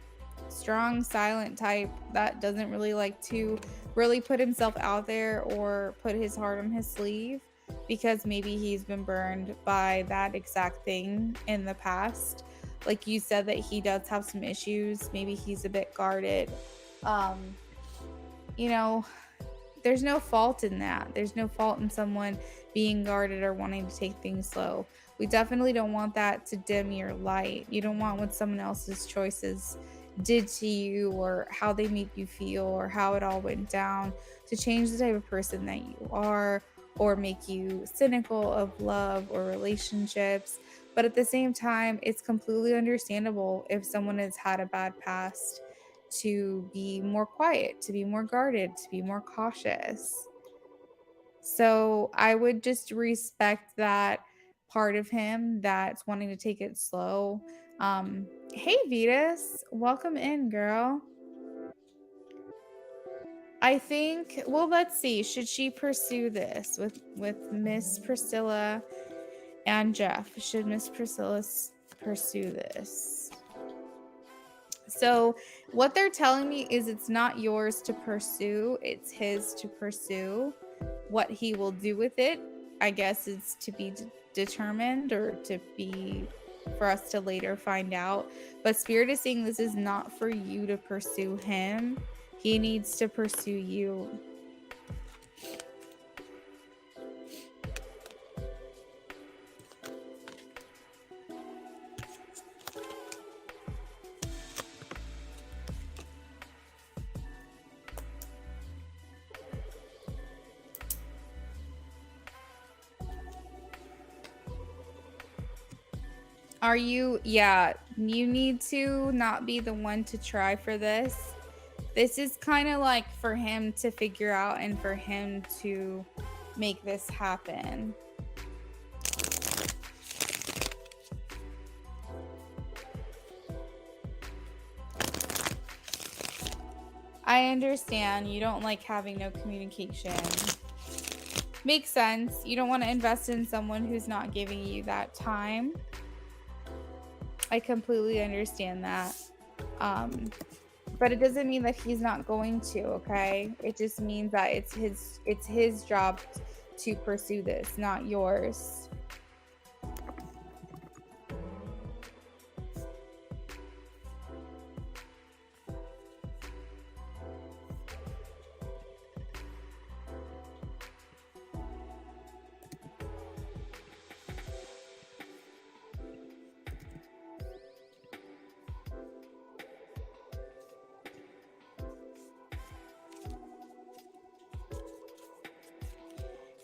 strong, silent type that doesn't really like to really put himself out there or put his heart on his sleeve because maybe he's been burned by that exact thing in the past. Like you said, that he does have some issues. Maybe he's a bit guarded. You know, there's no fault in that. There's no fault in someone being guarded or wanting to take things slow. We definitely don't want that to dim your light. You don't want what someone else's choices did to you, or how they make you feel, or how it all went down, to change the type of person that you are, or make you cynical of love or relationships. But at the same time, it's completely understandable if someone has had a bad past to be more quiet, to be more guarded, to be more cautious. So I would just respect that part of him that's wanting to take it slow. Hey Vetus, welcome in, girl. I think, well, let's see. Should she pursue this with Miss Priscilla and Jeff? Should Miss Priscilla pursue this? So what they're telling me is it's not yours to pursue, it's his to pursue. What he will do with it, I guess, is to be determined, or to be for us to later find out. But Spirit is saying this is not for you to pursue him. He needs to pursue you. Are you? Yeah, you need to not be the one to try for this. This is kind of like for him to figure out and for him to make this happen. I understand you don't like having no communication. Makes sense. You don't want to invest in someone who's not giving you that time. I completely understand that. But it doesn't mean that he's not going to, okay? It just means that it's his job to pursue this, not yours.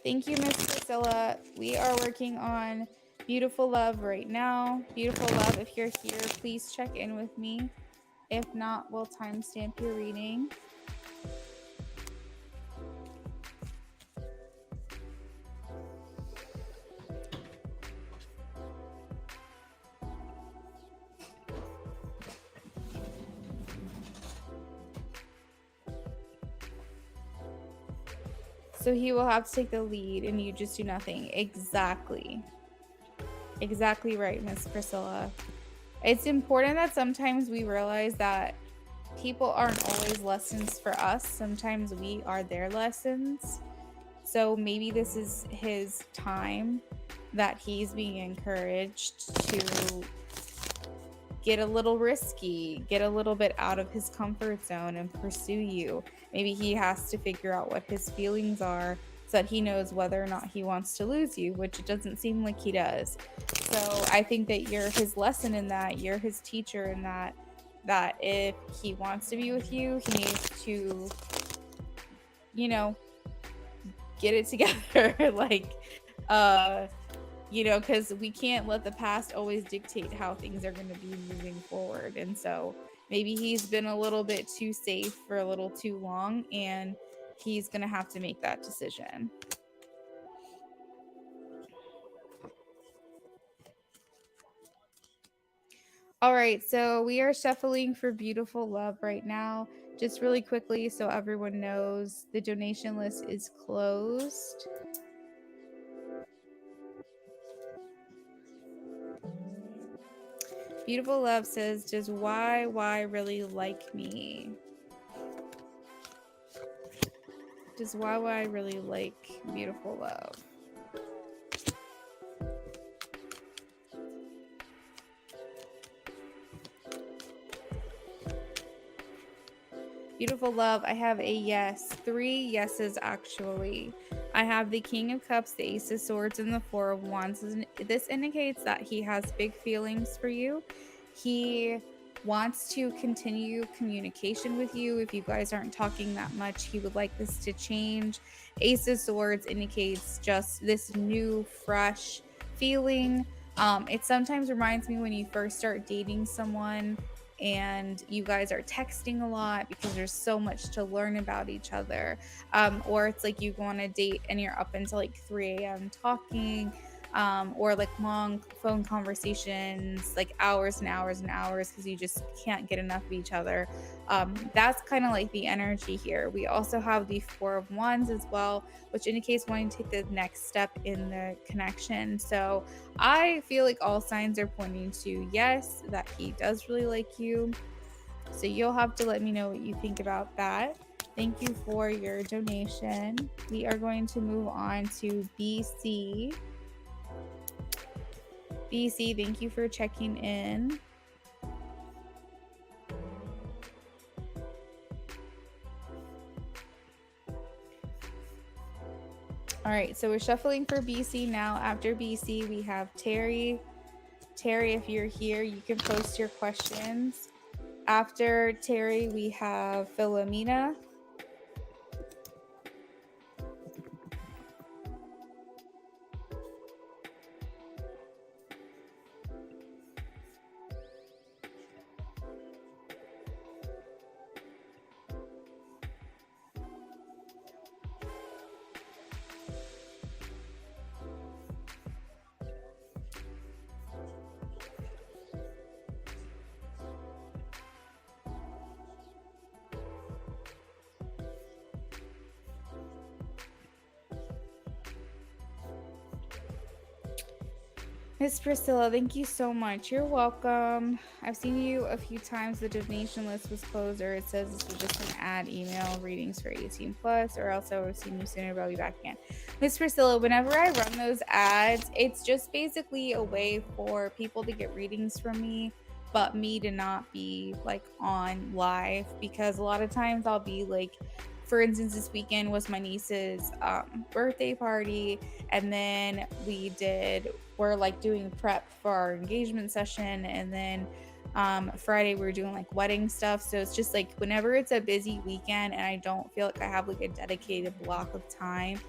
Thank you, Miss Priscilla. We are working on Beautiful Love right now. Beautiful Love, if you're here, please check in with me. If not, we'll timestamp your reading. So he will have to take the lead and you just do nothing. Exactly. Exactly right, Miss Priscilla. It's important that sometimes we realize that people aren't always lessons for us. Sometimes we are their lessons. So maybe this is his time that he's being encouraged to get a little risky, get a little bit out of his comfort zone and pursue you. Maybe he has to figure out what his feelings are so that he knows whether or not he wants to lose you, which it doesn't seem like he does. So I think that you're his lesson in that, you're his teacher in that, that if he wants to be with you, he needs to, you know, get it together. Like, you know, because we can't let the past always dictate how things are going to be moving forward. And so maybe he's been a little bit too safe for a little too long, and he's going to have to make that decision. All right, so we are shuffling for Beautiful Love right now. Just really quickly, so everyone knows, the donation list is closed. Beautiful Love says, does why really like me? Does why really like Beautiful Love? Beautiful love. I have a yes. 3 yeses, actually. I have the King of Cups, the Ace of Swords, and the Four of Wands. This indicates that he has big feelings for you. He wants to continue communication with you. If you guys aren't talking that much, he would like this to change. Ace of Swords indicates just this new, fresh feeling. It sometimes reminds me when you first start dating someone and you guys are texting a lot because there's so much to learn about each other. Or it's like you go on a date and you're up until like 3 a.m. talking, or like long phone conversations, like hours and hours and hours, because you just can't get enough of each other. That's kind of like the energy here. We also have the Four of Wands as well, which indicates wanting to take the next step in the connection. So I feel like all signs are pointing to yes, that he does really like you. So you'll have to let me know what you think about that. Thank you for your donation. We are going to move on to BC. BC, thank you for checking in. All right, so we're shuffling for BC now. After BC, we have Terry. Terry, if you're here, you can post your questions. After Terry, we have Philomena. Miss Priscilla, thank you so much. You're welcome. I've seen you a few times. The donation list was closed, or it says this was just an ad email readings for 18 plus, or else I would have seen you sooner, but I'll be back again. Miss Priscilla, whenever I run those ads, it's just basically a way for people to get readings from me, but me to not be like on live, because a lot of times I'll be like, for instance, this weekend was my niece's birthday party, and then we're like doing prep for our engagement session, and then Friday we were doing like wedding stuff. So it's just like whenever it's a busy weekend and I don't feel like I have like a dedicated block of time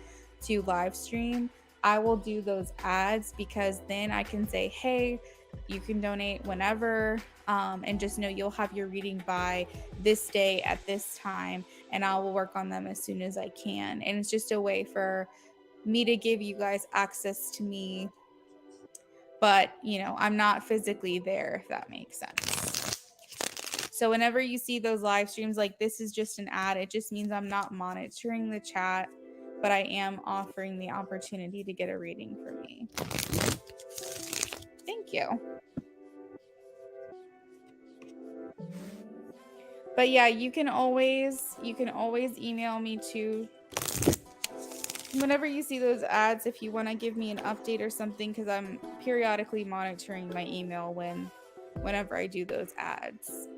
to live stream, I will do those ads, because then I can say, hey, you can donate whenever, and just know you'll have your reading by this day at this time, and I will work on them as soon as I can. And it's just a way for me to give you guys access to me, but you know, I'm not physically there, if that makes sense. So whenever you see those live streams, like this is just an ad, it just means I'm not monitoring the chat, but I am offering the opportunity to get a reading from me. Thank you. But yeah, you can always email me too whenever you see those ads, if you want to give me an update or something, because I'm periodically monitoring my email whenever I do those ads.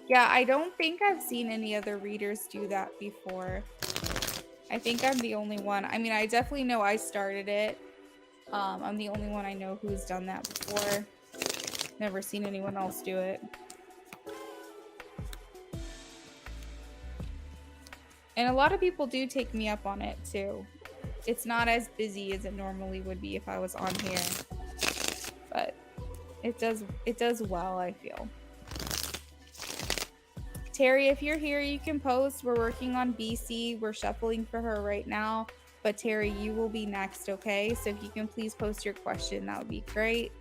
Yeah, I don't think I've seen any other readers do that before. I think I'm the only one. I mean, I definitely know I started it. I'm the only one I know who's done that before. Never seen anyone else do it. And a lot of people do take me up on it too. It's not as busy as it normally would be if I was on here, but it does well, I feel. Terry, if you're here, you can post. We're working on BC. We're shuffling for her right now, but Terry, you will be next, okay? So if you can please post your question, that would be great.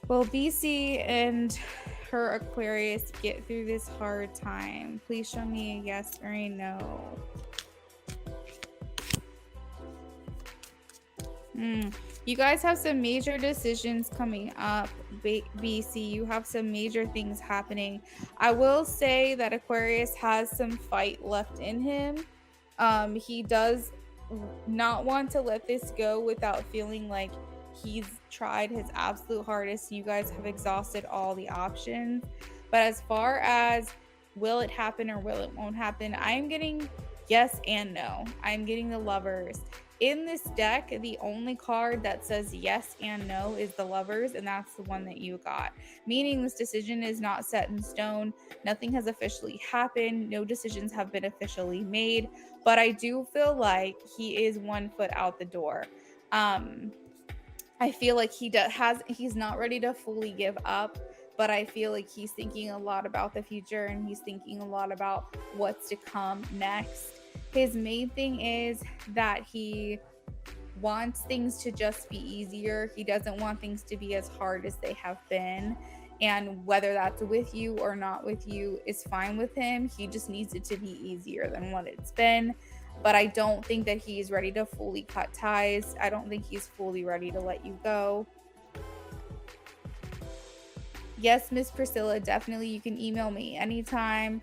Will BC and her Aquarius get through this hard time? Please show me a yes or a no. You guys have some major decisions coming up, BC. You have some major things happening. I will say that Aquarius has some fight left in him. He does not want to let this go without feeling like he's tried his absolute hardest. You guys have exhausted all the options. But as far as will it happen or will it won't happen, I'm getting yes and no. I'm getting the Lovers. In this deck, the only card that says yes and no is the Lovers, and that's the one that you got. Meaning this decision is not set in stone. Nothing has officially happened. No decisions have been officially made. But I do feel like he is 1 foot out the door. I feel like he's not ready to fully give up, but I feel like he's thinking a lot about the future and he's thinking a lot about what's to come next. His main thing is that he wants things to just be easier. He doesn't want things to be as hard as they have been. And whether that's with you or not with you is fine with him. He just needs it to be easier than what it's been. But I don't think that he's ready to fully cut ties. I don't think he's fully ready to let you go. Yes, Miss Priscilla, definitely you can email me anytime.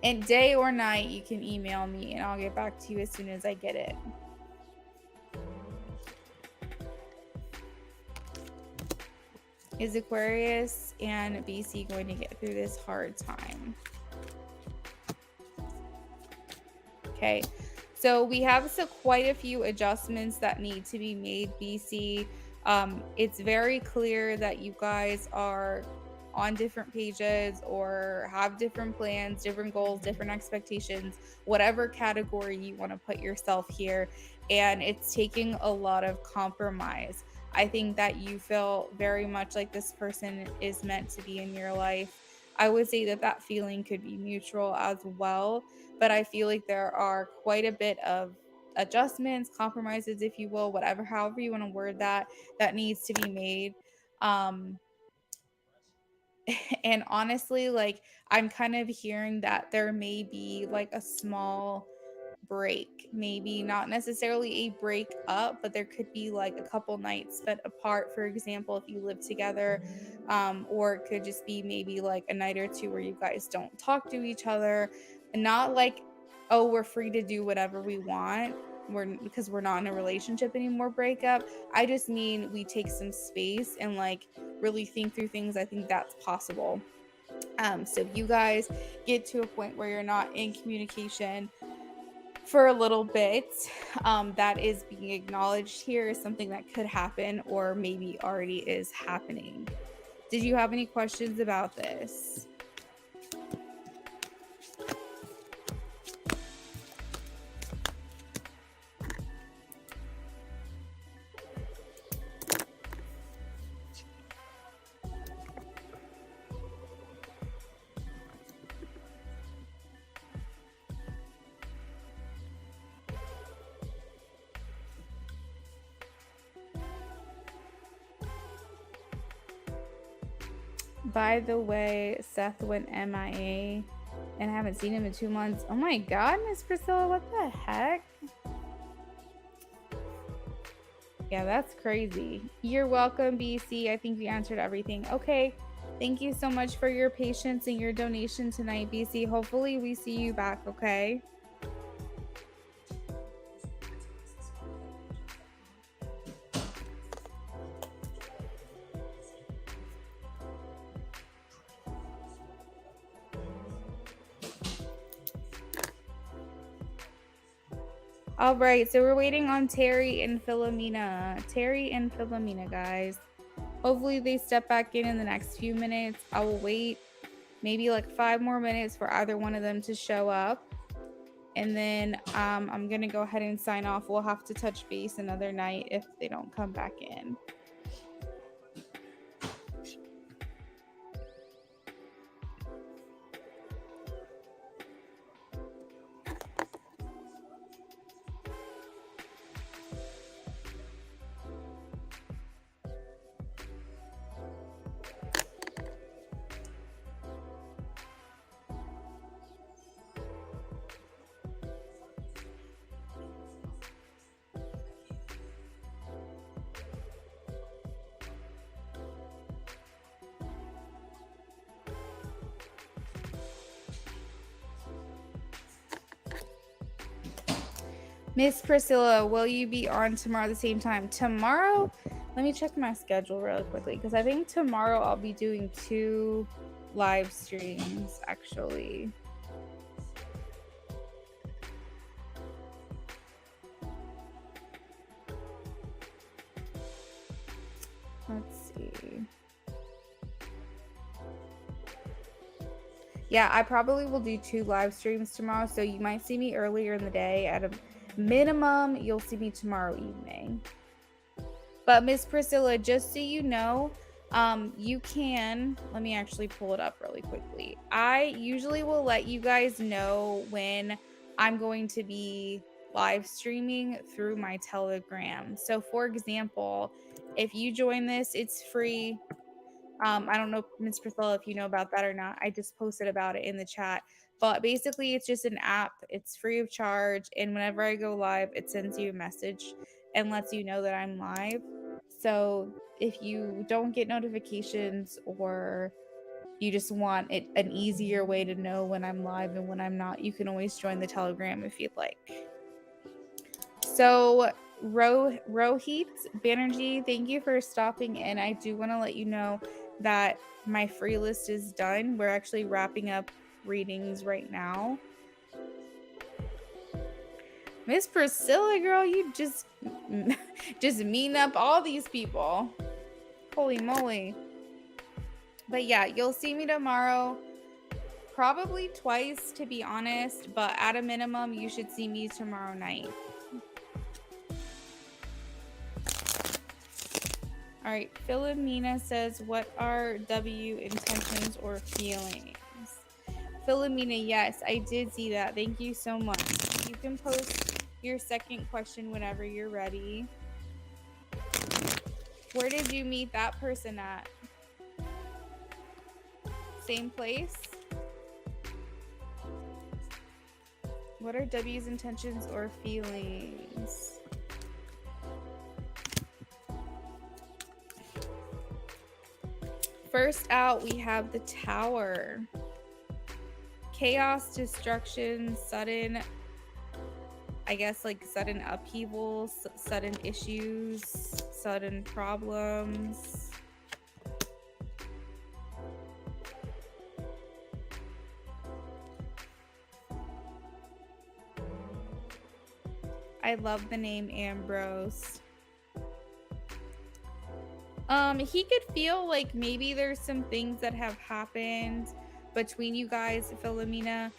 And day or night, you can email me and I'll get back to you as soon as I get it. Is Aquarius and BC going to get through this hard time? Okay, so we have quite a few adjustments that need to be made, BC. It's very clear that you guys are on different pages or have different plans, different goals, different expectations, whatever category you want to put yourself here. And it's taking a lot of compromise. I think that you feel very much like this person is meant to be in your life. I would say that that feeling could be mutual as well, but I feel like there are quite a bit of adjustments, compromises, if you will, whatever, however you want to word that needs to be made. And honestly, like, I'm kind of hearing that there may be like a small break, maybe not necessarily a break up, but there could be like a couple nights spent apart, for example, if you live together. Or it could just be maybe like a night or two where you guys don't talk to each other, and not like, oh, we're free to do whatever we want, because we're not in a relationship anymore breakup. I just mean we take some space and like really think through things. I think that's possible. So if you guys get to a point where you're not in communication for a little bit, that is being acknowledged here as something that could happen or maybe already is happening. Did you have any questions about this? By the way, Seth went MIA and I haven't seen him in 2 months. Oh my God, Miss Priscilla, what the heck? Yeah, that's crazy. You're welcome, BC. I think we answered everything. Okay, thank you so much for your patience and your donation tonight, BC. Hopefully we see you back, okay? All right, so we're waiting on Terry and Philomena. Terry and Philomena, guys. Hopefully they step back in the next few minutes. I will wait maybe like 5 more minutes for either one of them to show up. And then I'm going to go ahead and sign off. We'll have to touch base another night if they don't come back in. Miss Priscilla, will you be on tomorrow at the same time? Tomorrow, Let me check my schedule really quickly because I think tomorrow I'll be doing 2 live streams actually. Let's see. Yeah, I probably will do 2 live streams tomorrow, so you might see me earlier in the day. At a minimum, you'll see me tomorrow evening. But Miss Priscilla, just so you know, you can, let me actually pull it up really quickly. I usually will let you guys know when I'm going to be live streaming through my Telegram. So for example, if you join this, it's free. I don't know, Ms. Priscilla, if you know about that or not. I just posted about it in the chat. But basically, it's just an app. It's free of charge. And whenever I go live, it sends you a message and lets you know that I'm live. So if you don't get notifications or you just want an easier way to know when I'm live and when I'm not, you can always join the Telegram if you'd like. So Rohit Banerjee, thank you for stopping in. I do want to let you know that my free list is done. We're actually wrapping up readings right now. Miss Priscilla, girl, you just mean up all these people. Holy moly. But yeah, you'll see me tomorrow. Probably twice, to be honest, but at a minimum, you should see me tomorrow night. All right, Philomena says, what are W intentions or feelings? Philomena, yes, I did see that. Thank you so much. You can post your second question whenever you're ready. Where did you meet that person at? Same place? What are W's intentions or feelings? First out, we have the Tower. Chaos, destruction, sudden, I guess, like sudden upheavals, sudden issues, sudden problems. I love the name Ambrose. He could feel like maybe there's some things that have happened between you guys, Philomena,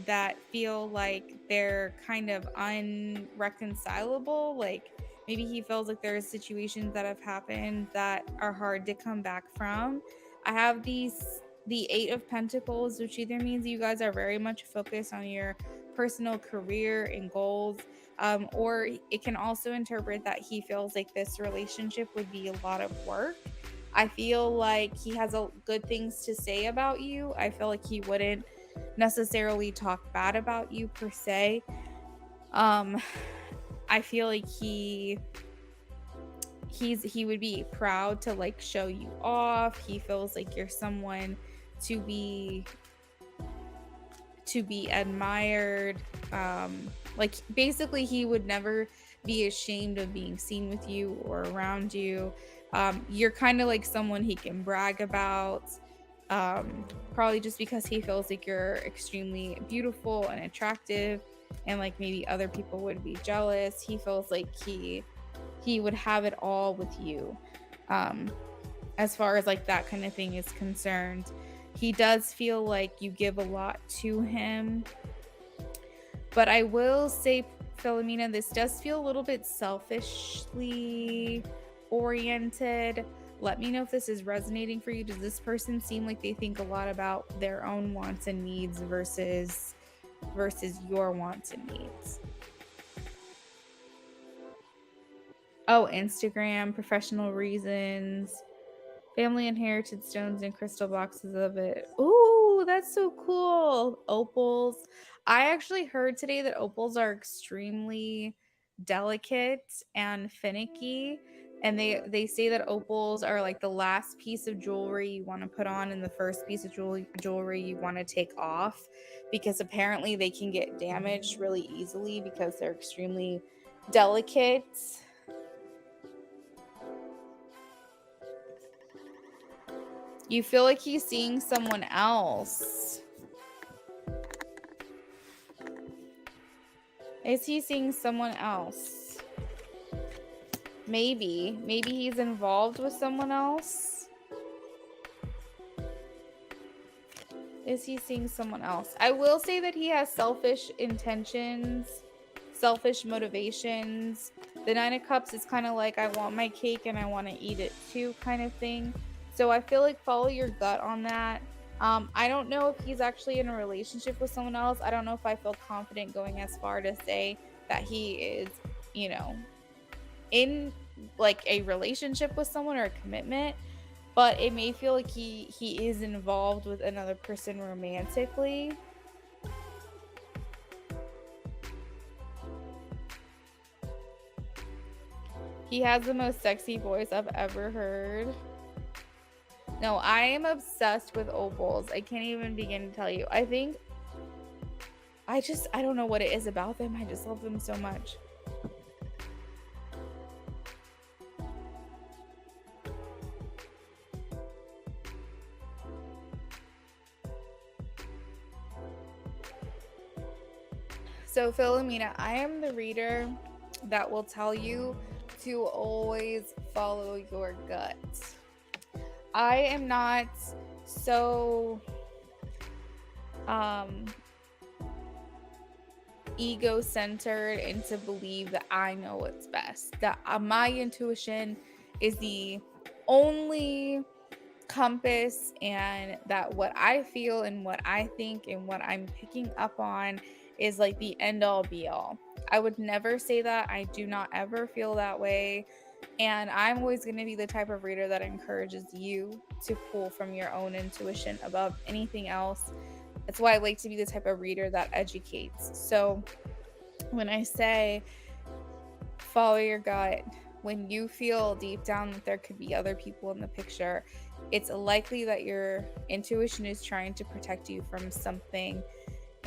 that feel like they're kind of unreconcilable. Like maybe he feels like there's situations that have happened that are hard to come back from. I have the 8 of Pentacles, which either means you guys are very much focused on your personal career and goals. Or it can also interpret that he feels like this relationship would be a lot of work. I feel like he has good things to say about you. I feel like he wouldn't necessarily talk bad about you per se. I feel like he would be proud to like show you off. He feels like you're someone to be admired. Like basically he would never be ashamed of being seen with you or around you. You're kind of like someone he can brag about, probably just because he feels like you're extremely beautiful and attractive, and like maybe other people would be jealous. He feels like he would have it all with you, as far as like that kind of thing is concerned. He does feel like you give a lot to him. But I will say, Philomena, this does feel a little bit selfishly oriented. Let me know if this is resonating for you. Does this person seem like they think a lot about their own wants and needs versus your wants and needs? Oh, Instagram, professional reasons, family inherited stones and crystal boxes of it. Ooh, that's so cool. Opals. I actually heard today that opals are extremely delicate and finicky. And they say that opals are like the last piece of jewelry you want to put on and the first piece of jewelry you want to take off, because apparently they can get damaged really easily because they're extremely delicate. You feel like he's seeing someone else. Is he seeing someone else? Maybe. Maybe he's involved with someone else. Is he seeing someone else? I will say that he has selfish intentions, selfish motivations. The Nine of Cups is kind of like, I want my cake and I want to eat it too kind of thing. So I feel like follow your gut on that. I don't know if he's actually in a relationship with someone else. I don't know if I feel confident going as far to say that he is, you know, in like a relationship with someone or a commitment, but it may feel like he is involved with another person romantically. He has the most sexy voice I've ever heard. No, I am obsessed with opals. I can't even begin to tell you. I think I don't know what it is about them. I just love them so much. So Philomena, I am the reader that will tell you to always follow your gut. I am not so ego-centered and to believe that I know what's best. That my intuition is the only compass, and that what I feel and what I think and what I'm picking up on is like the end all be all. I would never say that. I do not ever feel that way. And I'm always going to be the type of reader that encourages you to pull from your own intuition above anything else. That's why I like to be the type of reader that educates. So when I say follow your gut, when you feel deep down that there could be other people in the picture, it's likely that your intuition is trying to protect you from something.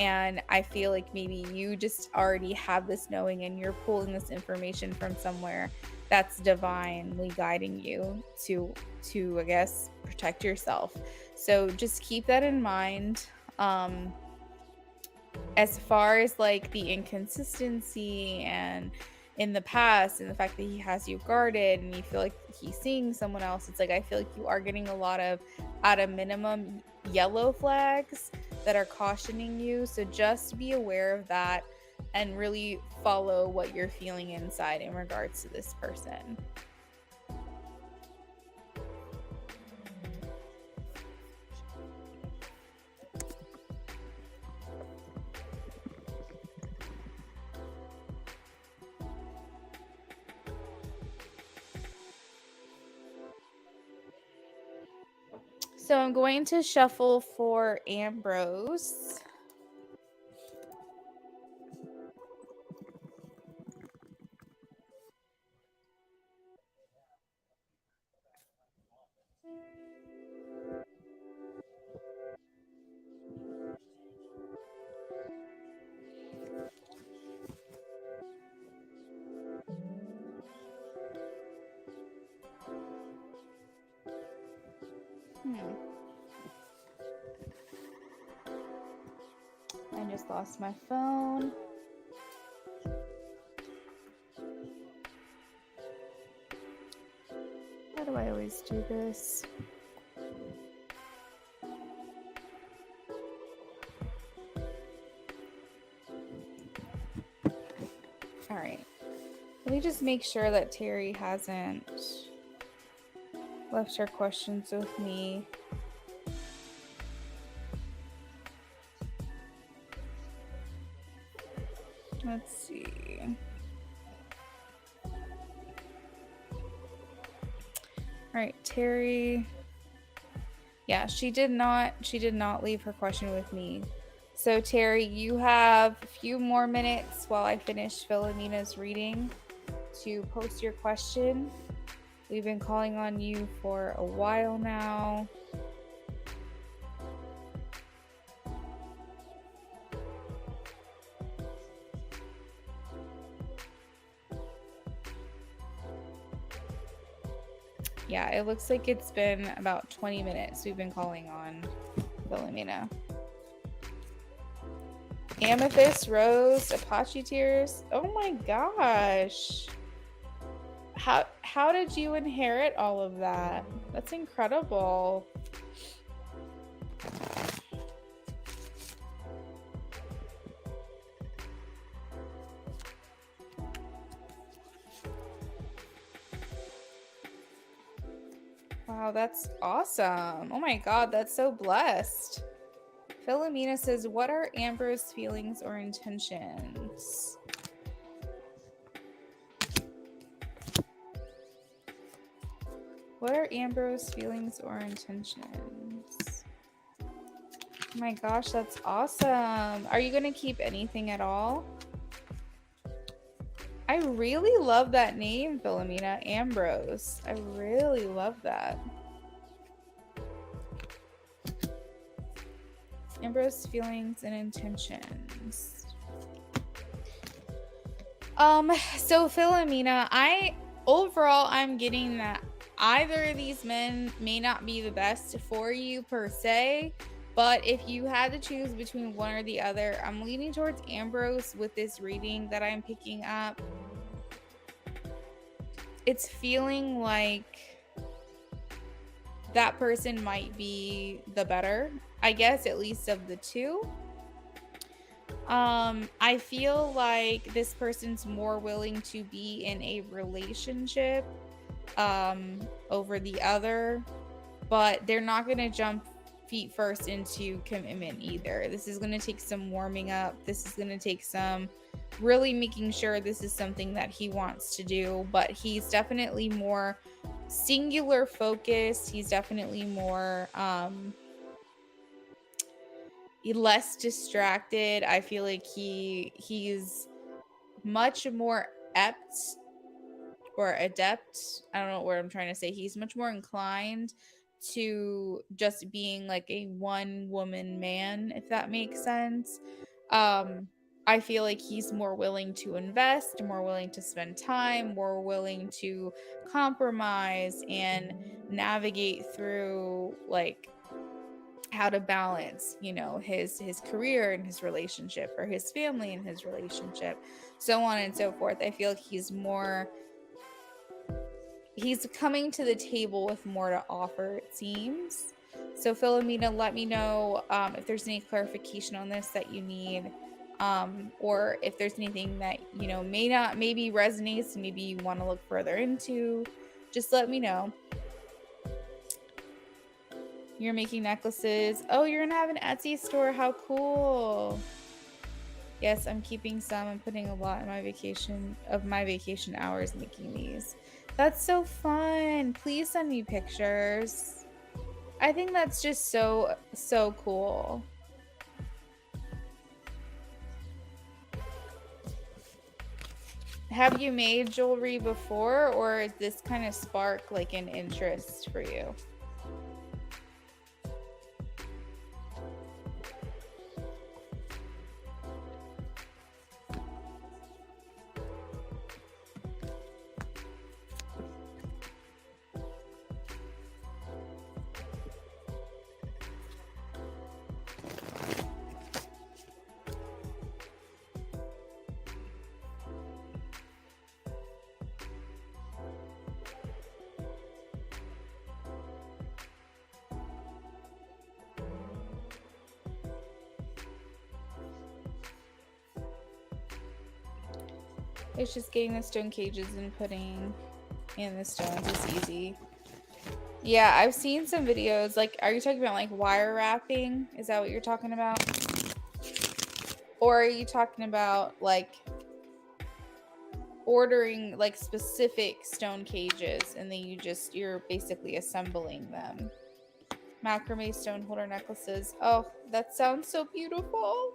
And I feel like maybe you just already have this knowing and you're pulling this information from somewhere that's divinely guiding you to I guess, protect yourself. So just keep that in mind. As far as like the inconsistency and in the past and the fact that he has you guarded and you feel like he's seeing someone else, it's like I feel like you are getting a lot of, at a minimum, yellow flags that are cautioning you. So just be aware of that and really follow what you're feeling inside in regards to this person. So I'm going to shuffle for Ambrose. I just lost my phone. Why do I always do this? All right. Let me just make sure that Terry hasn't left her questions with me. Let's see. All right, Terry. Yeah, she did not leave her question with me. So Terry, you have a few more minutes while I finish Philomena's reading to post your question. We've been calling on you for a while now. Yeah, it looks like it's been about 20 minutes we've been calling on Philomena. Amethyst, Rose, Apache Tears. Oh my gosh. How did you inherit all of that? That's incredible. Wow, that's awesome. Oh my god, that's so blessed. Philomena says, what are Ambrose's feelings or intentions? What are Ambrose's feelings or intentions? Oh my gosh, that's awesome. Are you going to keep anything at all? I really love that name, Philomena. Ambrose. I really love that. Ambrose's feelings and intentions. So Philomena, overall I'm getting that either of these men may not be the best for you per se, but if you had to choose between one or the other, I'm leaning towards Ambrose with this reading that I'm picking up. It's feeling like that person might be the better, I guess, at least of the two. I feel like this person's more willing to be in a relationship over the other, but they're not going to jump feet first into commitment either. This is going to take some warming up. This is going to take some really making sure this is something that he wants to do, but he's definitely more singular focused. He's definitely more less distracted. I feel like he's much more adept. I don't know what I'm trying to say. He's much more inclined to just being like a one woman man, if that makes sense. I feel like he's more willing to invest, more willing to spend time, more willing to compromise and navigate through like how to balance, you know, his career and his relationship, or his family and his relationship, so on and so forth. I feel like he's coming to the table with more to offer, it seems. So Philomena, let me know if there's any clarification on this that you need, or if there's anything that, you know, maybe resonates and maybe you want to look further into. Just let me know. You're making necklaces. Oh, you're gonna have an Etsy store. How cool. Yes, I'm keeping some. I'm putting a lot in my vacation hours making these. That's so fun. Please send me pictures. I think that's just so cool. Have you made jewelry before, or did this kind of spark like an interest for you? It's just getting the stone cages and putting in the stones is easy. Yeah, I've seen some videos. Like, are you talking about like wire wrapping? Is that what you're talking about? Or are you talking about like ordering like specific stone cages and then you're basically assembling them? Macrame stone holder necklaces. Oh, that sounds so beautiful.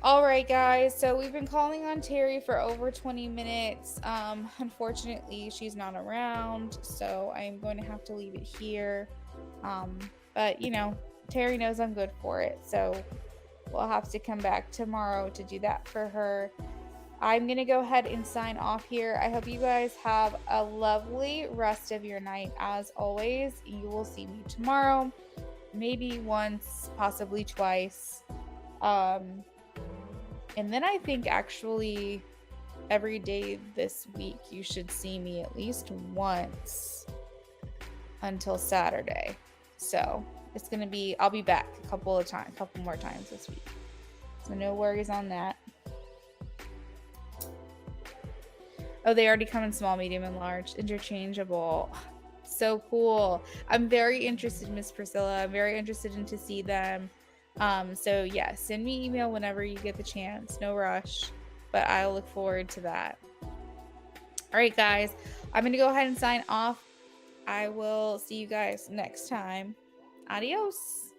All right, guys, so we've been calling on Terry for over 20 minutes. Unfortunately, she's not around, so I'm going to have to leave it here. But, you know, Terry knows I'm good for it, so We'll have to come back tomorrow to do that for her. I'm going to go ahead and sign off here. I hope you guys have a lovely rest of your night. As always, you will see me tomorrow, maybe once, possibly twice. And then I think actually every day this week you should see me at least once until Saturday. So it's going to be, I'll be back a couple more times this week. So no worries on that. Oh, they already come in small, medium, and large. Interchangeable. So cool. I'm very interested, Miss Priscilla. I'm very interested in to see them. So yeah, send me email whenever you get the chance. No rush. But I'll look forward to that. All right, guys. I'm going to go ahead and sign off. I will see you guys next time. Adios.